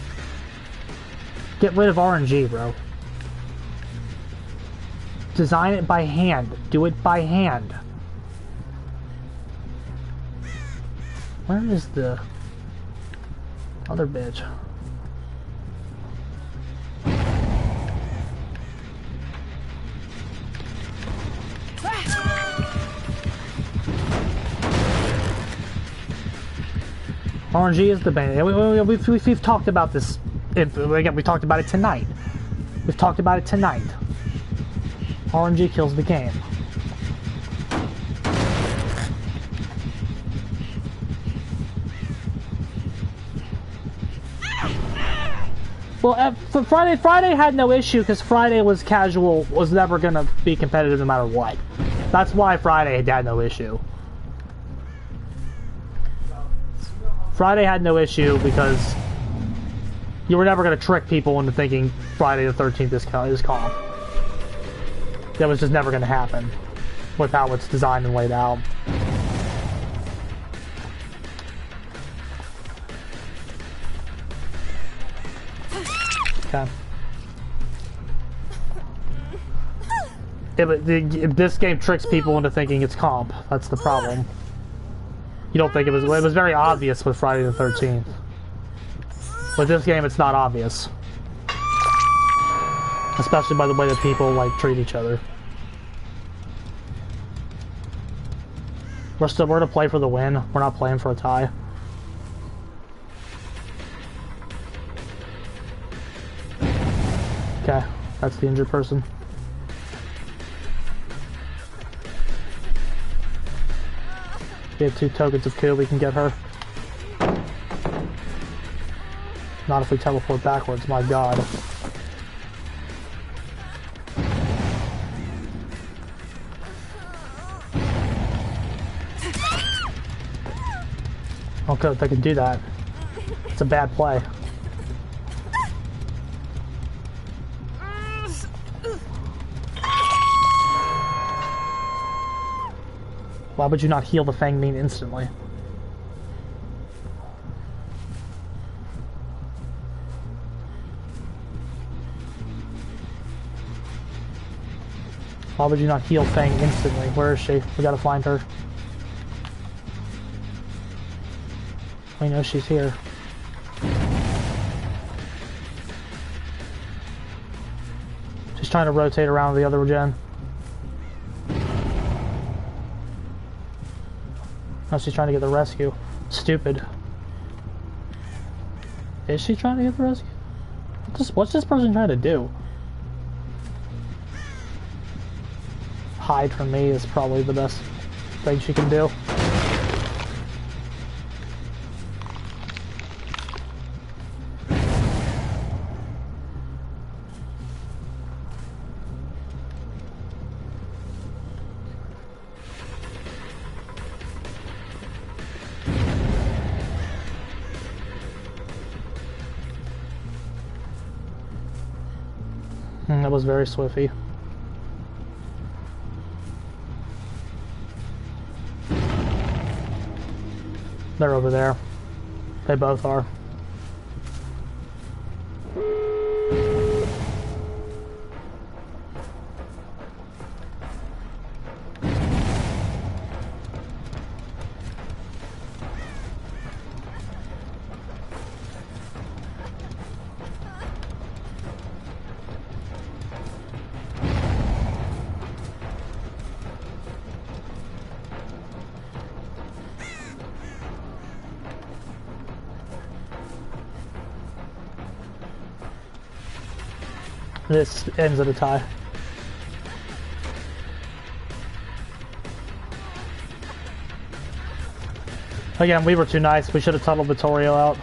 get rid of RNG, bro. Design it by hand. Do it by hand. Where is the other bitch? RNG is the bane. We've talked about this. Again, we talked about it tonight. We've talked about it tonight. RNG kills the game. Well, Friday had no issue because Friday was casual, was never gonna be competitive no matter what. That's why Friday had no issue. Friday had no issue because you were never going to trick people into thinking Friday the 13th is calm. That was just never going to happen with how it's designed and laid out. Okay. This game tricks people into thinking it's comp. That's the problem. You don't think it was very obvious with Friday the 13th. With this game, it's not obvious. Especially by the way that people, like, treat each other. We're to play for the win. We're not playing for a tie. Okay, that's the injured person. We have 2 tokens of kill, we can get her. Not if we teleport backwards, my god. Oh good, they can do that. It's a bad play. Why would you not heal the Fang Mean instantly? Why would you not heal Fang instantly? Where is she? We gotta find her. I know she's here. She's trying to rotate around the other gen. Oh, she's trying to get the rescue. Stupid. Is she trying to get the rescue? What's this person trying to do? Hide from me is probably the best thing she can do. That was very swiffy. They're over there. They both are. This ends at a tie. Again, we were too nice. We should have tunneled Vittorio out.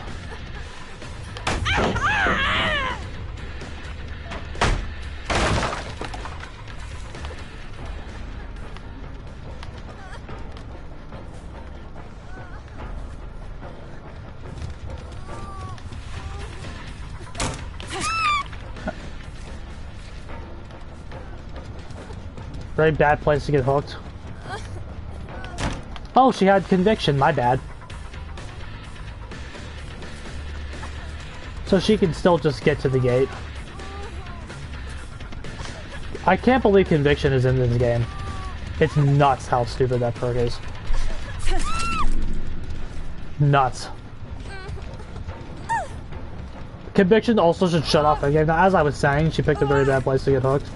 Very bad place to get hooked. Oh, she had conviction, my bad. So she can still just get to the gate. I can't believe conviction is in this game. It's nuts how stupid that perk is. Nuts. Conviction also should shut off the game. Now, as I was saying, she picked a very bad place to get hooked.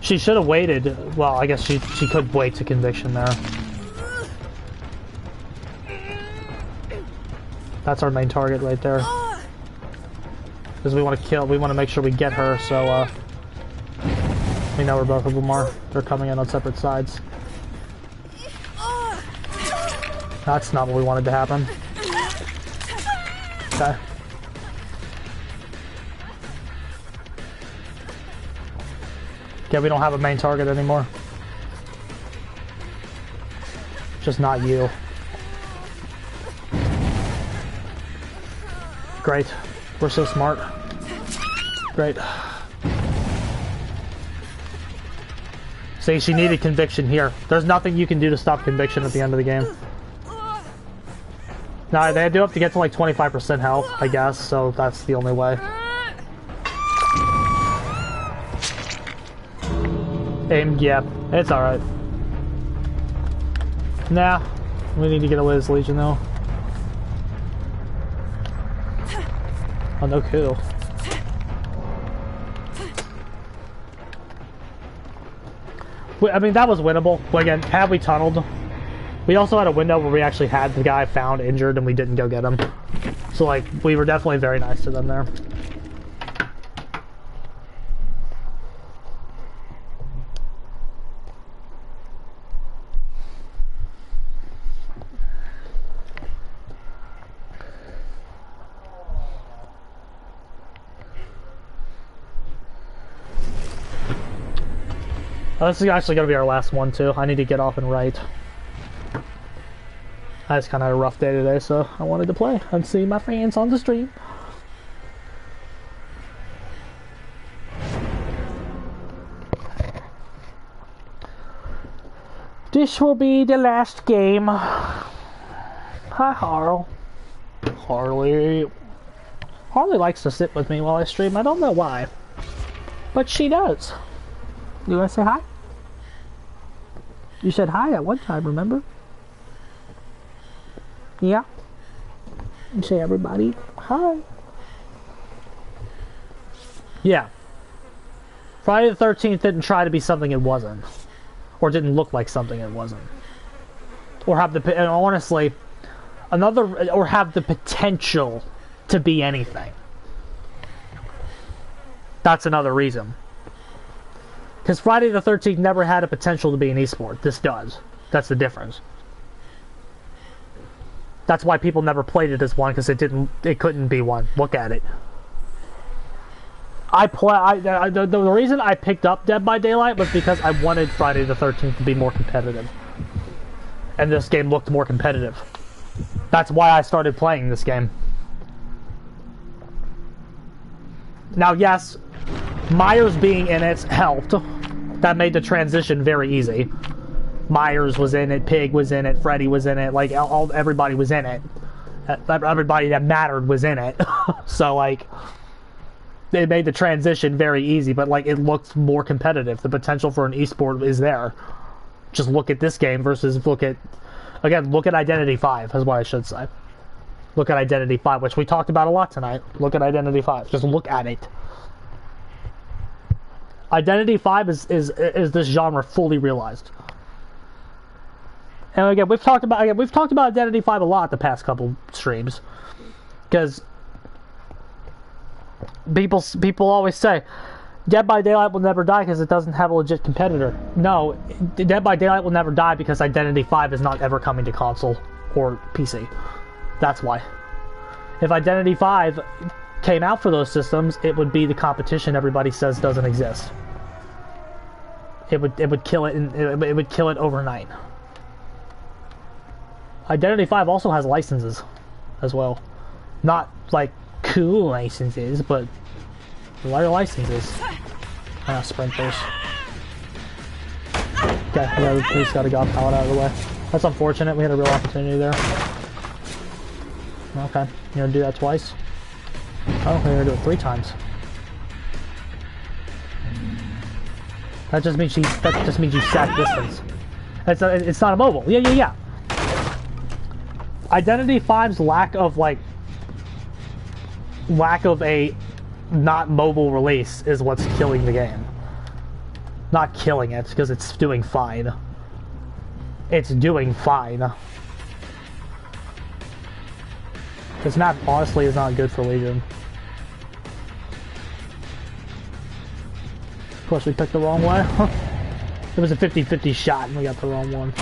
She should have waited. Well, I guess she could wait to conviction there. That's our main target right there. Because we want to kill, we want to make sure we get her, so we know where both of them are. They're coming in on separate sides. That's not what we wanted to happen. Okay. Yeah, we don't have a main target anymore. Just not you. Great. We're so smart. Great. See, she needed conviction here. There's nothing you can do to stop conviction at the end of the game. Now, they do have to get to like 25% health, I guess, so that's the only way. Yeah, it's alright. Nah, we need to get away this Legion though. Oh, no kill. I mean, that was winnable. But again, had we tunneled, we also had a window where we actually had the guy found injured and we didn't go get him. So, like, we were definitely very nice to them there. Oh, this is actually going to be our last one, too. I need to get off and write. I just kind of had a rough day today, so I wanted to play and see my friends on the stream. This will be the last game. Hi, Harl. Harley likes to sit with me while I stream. I don't know why, but she does. You want to say hi? You said hi at one time, remember? Yeah. You say everybody hi. Yeah. Friday the 13th didn't try to be something it wasn't. Or didn't look like something it wasn't. Or have the, and honestly, or have the potential to be anything. That's another reason. Because Friday the 13th never had a potential to be an esport. This does. That's the difference. That's why people never played it as one, because it couldn't be one. Look at it. The reason I picked up Dead by Daylight was because I wanted Friday the 13th to be more competitive. And this game looked more competitive. That's why I started playing this game. Now, yes, Myers being in it helped. That made the transition very easy. Myers was in it, Pig was in it, Freddy was in it, like, everybody was in it. Everybody that mattered was in it. So, like, they made the transition very easy, but, like, it looked more competitive. The potential for an esport is there. Just look at this game versus look at Identity 5, is what I should say. Look at Identity 5, which we talked about a lot tonight. Look at Identity 5. Just look at it. Identity 5 is this genre fully realized. And again, we've talked about Identity 5 a lot the past couple streams, because people always say Dead by Daylight will never die because it doesn't have a legit competitor. No, Dead by Daylight will never die because Identity 5 is not ever coming to console or PC. That's why. If Identity 5 came out for those systems, it would be the competition everybody says doesn't exist. It would kill it, and it would kill it overnight. Identity 5 also has licenses as well. Not like cool licenses, but a lot of licenses. Sprinters. Okay, we just got a god pallet out of the way. That's unfortunate, we had a real opportunity there. Okay, you're gonna do that twice? Oh, we're gonna do it 3 times. That just means you sack distance. It's not a mobile. Yeah. Identity 5's lack of a not mobile release is what's killing the game. Not killing it, because it's doing fine. It's doing fine. This map honestly is not good for Legion. Of course we took the wrong way. It was a 50-50 shot and we got the wrong one.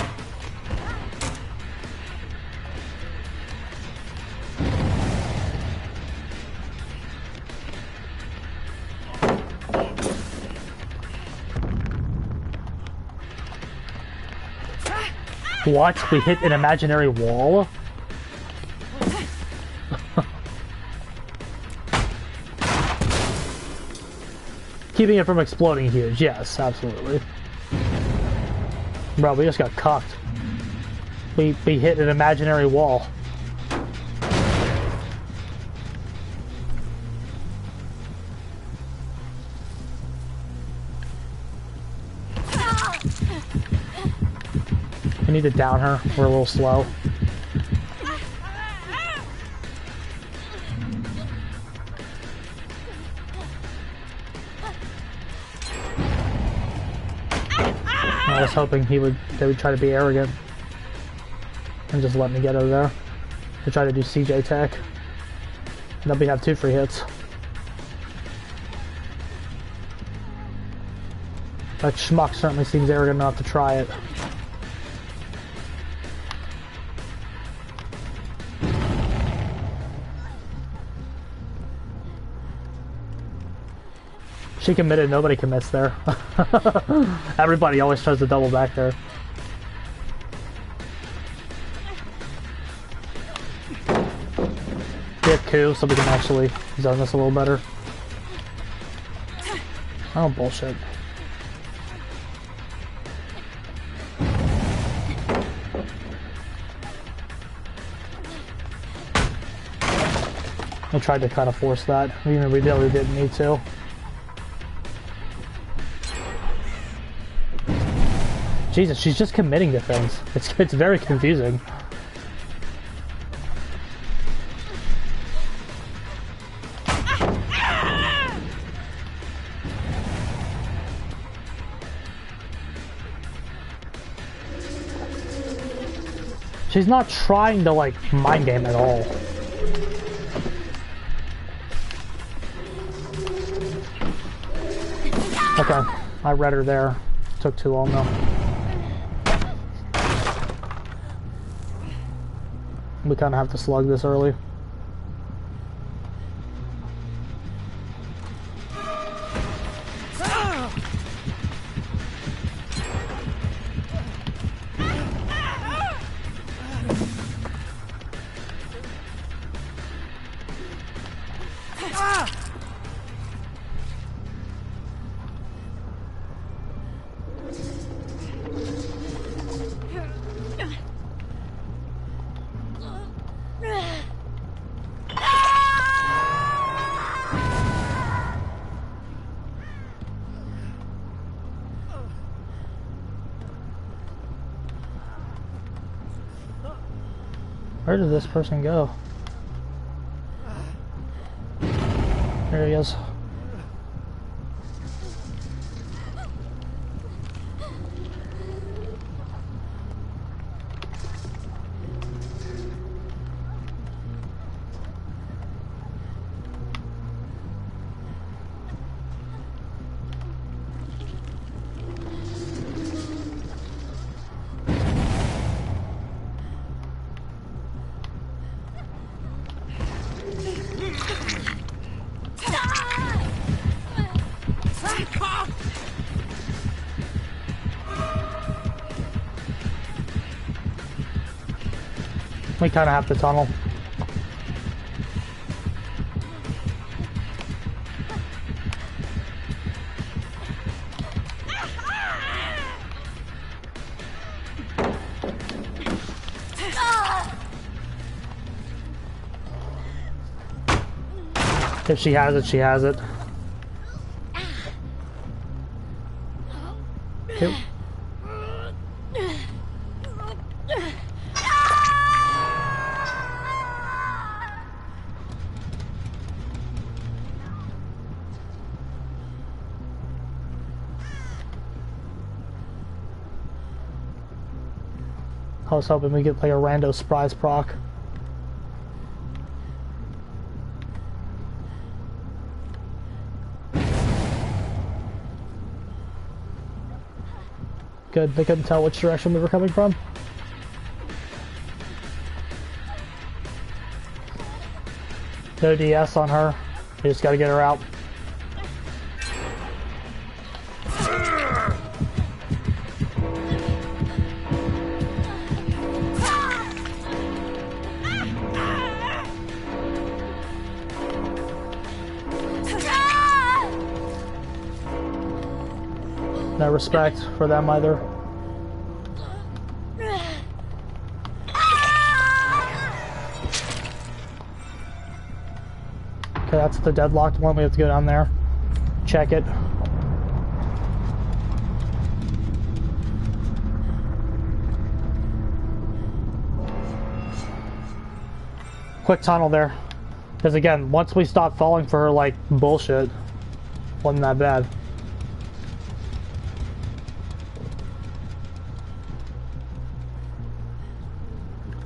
What? We hit an imaginary wall? Keeping it from exploding huge, yes, absolutely. Bro, we just got cucked. We hit an imaginary wall. We need to down her. We're a little slow. I was hoping they would try to be arrogant and just let me get over there. They try to do CJ tech. And then we have 2 free hits. That schmuck certainly seems arrogant enough to try it. She committed, nobody commits there. Everybody always tries to double back there. 2 so we can actually zone this a little better. Oh, bullshit. I tried to kind of force that, even if we really didn't need to. Jesus, she's just committing to things. It's very confusing. She's not trying to, like, mind game at all. Okay, I read her there. Took too long though. We kind of have to slug this early. Where did this person go? There he is. We kind of have to tunnel. If she has it, she has it. Okay. I was hoping we get like a rando surprise proc. Good, they couldn't tell which direction we were coming from. No DS on her. We just gotta get her out. No respect for them either. Okay, that's the deadlocked one. We have to go down there. Check it. Quick tunnel there. Because again, once we stop falling for her like bullshit, wasn't that bad.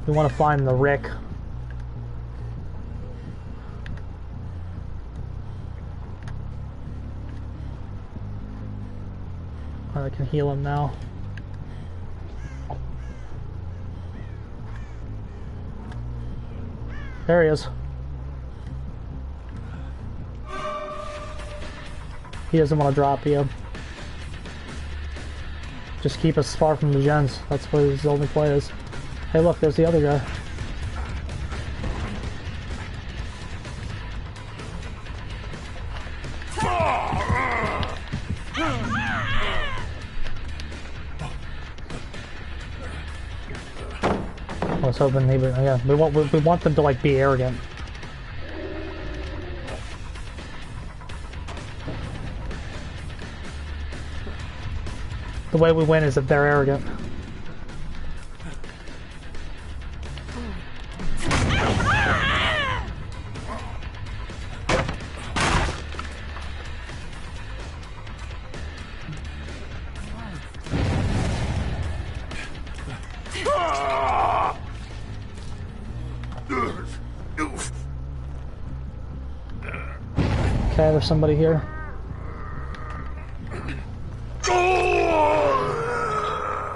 We want to find the Rick. Oh, I can heal him now. There he is. He doesn't want to drop you. Just keep us far from the gens. That's what his only play is. Hey look, there's the other guy. I was hoping they would, yeah, we want them to like be arrogant. The way we win is if they're arrogant. Okay, there's somebody here.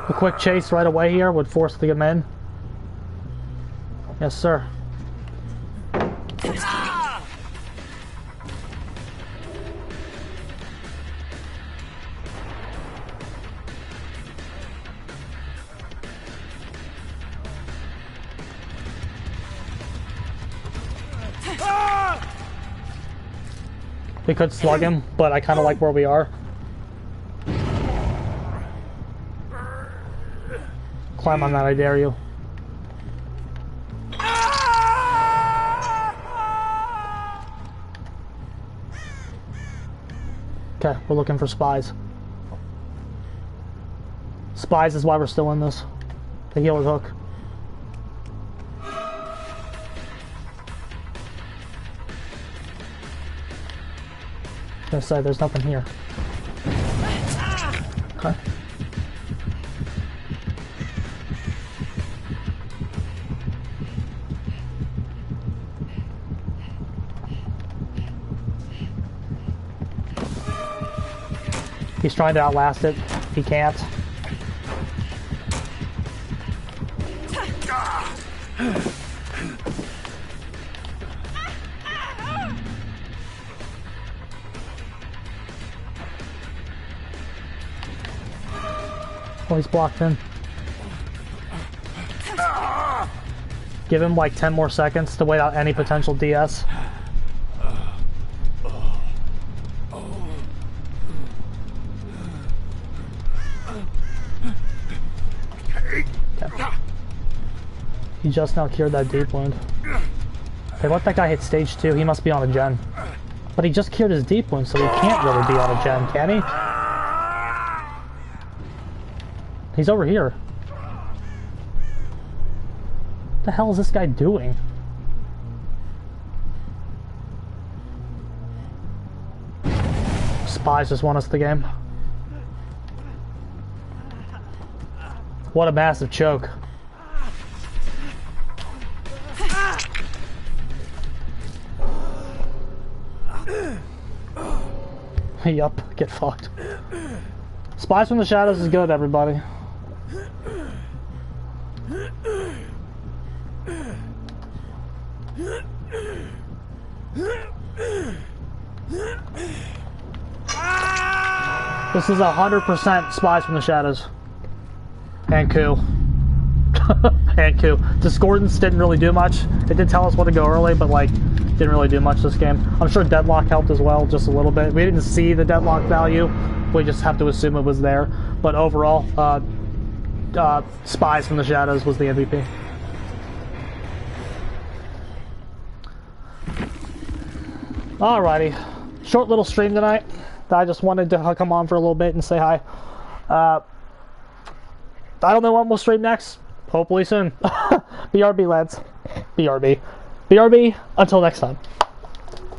A quick chase right away here would force the men. Yes, sir. We could slug him, but I kind of like where we are. Climb on that, I dare you. Okay, we're looking for spies. Spies is why we're still in this. The healer's hook. I was gonna say, there's nothing here. Okay. He's trying to outlast it. He can't. Oh, he's blocked in. Give him like 10 more seconds to wait out any potential DS. Okay. He just now cured that deep wound. They let that guy hit stage 2. He must be on a gen. But he just cured his deep wound, so he can't really be on a gen, can he? He's over here. What the hell is this guy doing? Spies just want us the game. What a massive choke. Yup, get fucked. Spies from the Shadows is good, everybody. This is 100% Spies from the Shadows. And coup. And coup. Discordance didn't really do much. It did tell us what to go early, but like, didn't really do much this game. I'm sure Deadlock helped as well, just a little bit. We didn't see the Deadlock value. We just have to assume it was there. But overall, Spies from the Shadows was the MVP. Alrighty. Short little stream tonight. I just wanted to come on for a little bit and say hi. I don't know when we'll stream next. Hopefully soon. BRB, lads. BRB. BRB, until next time.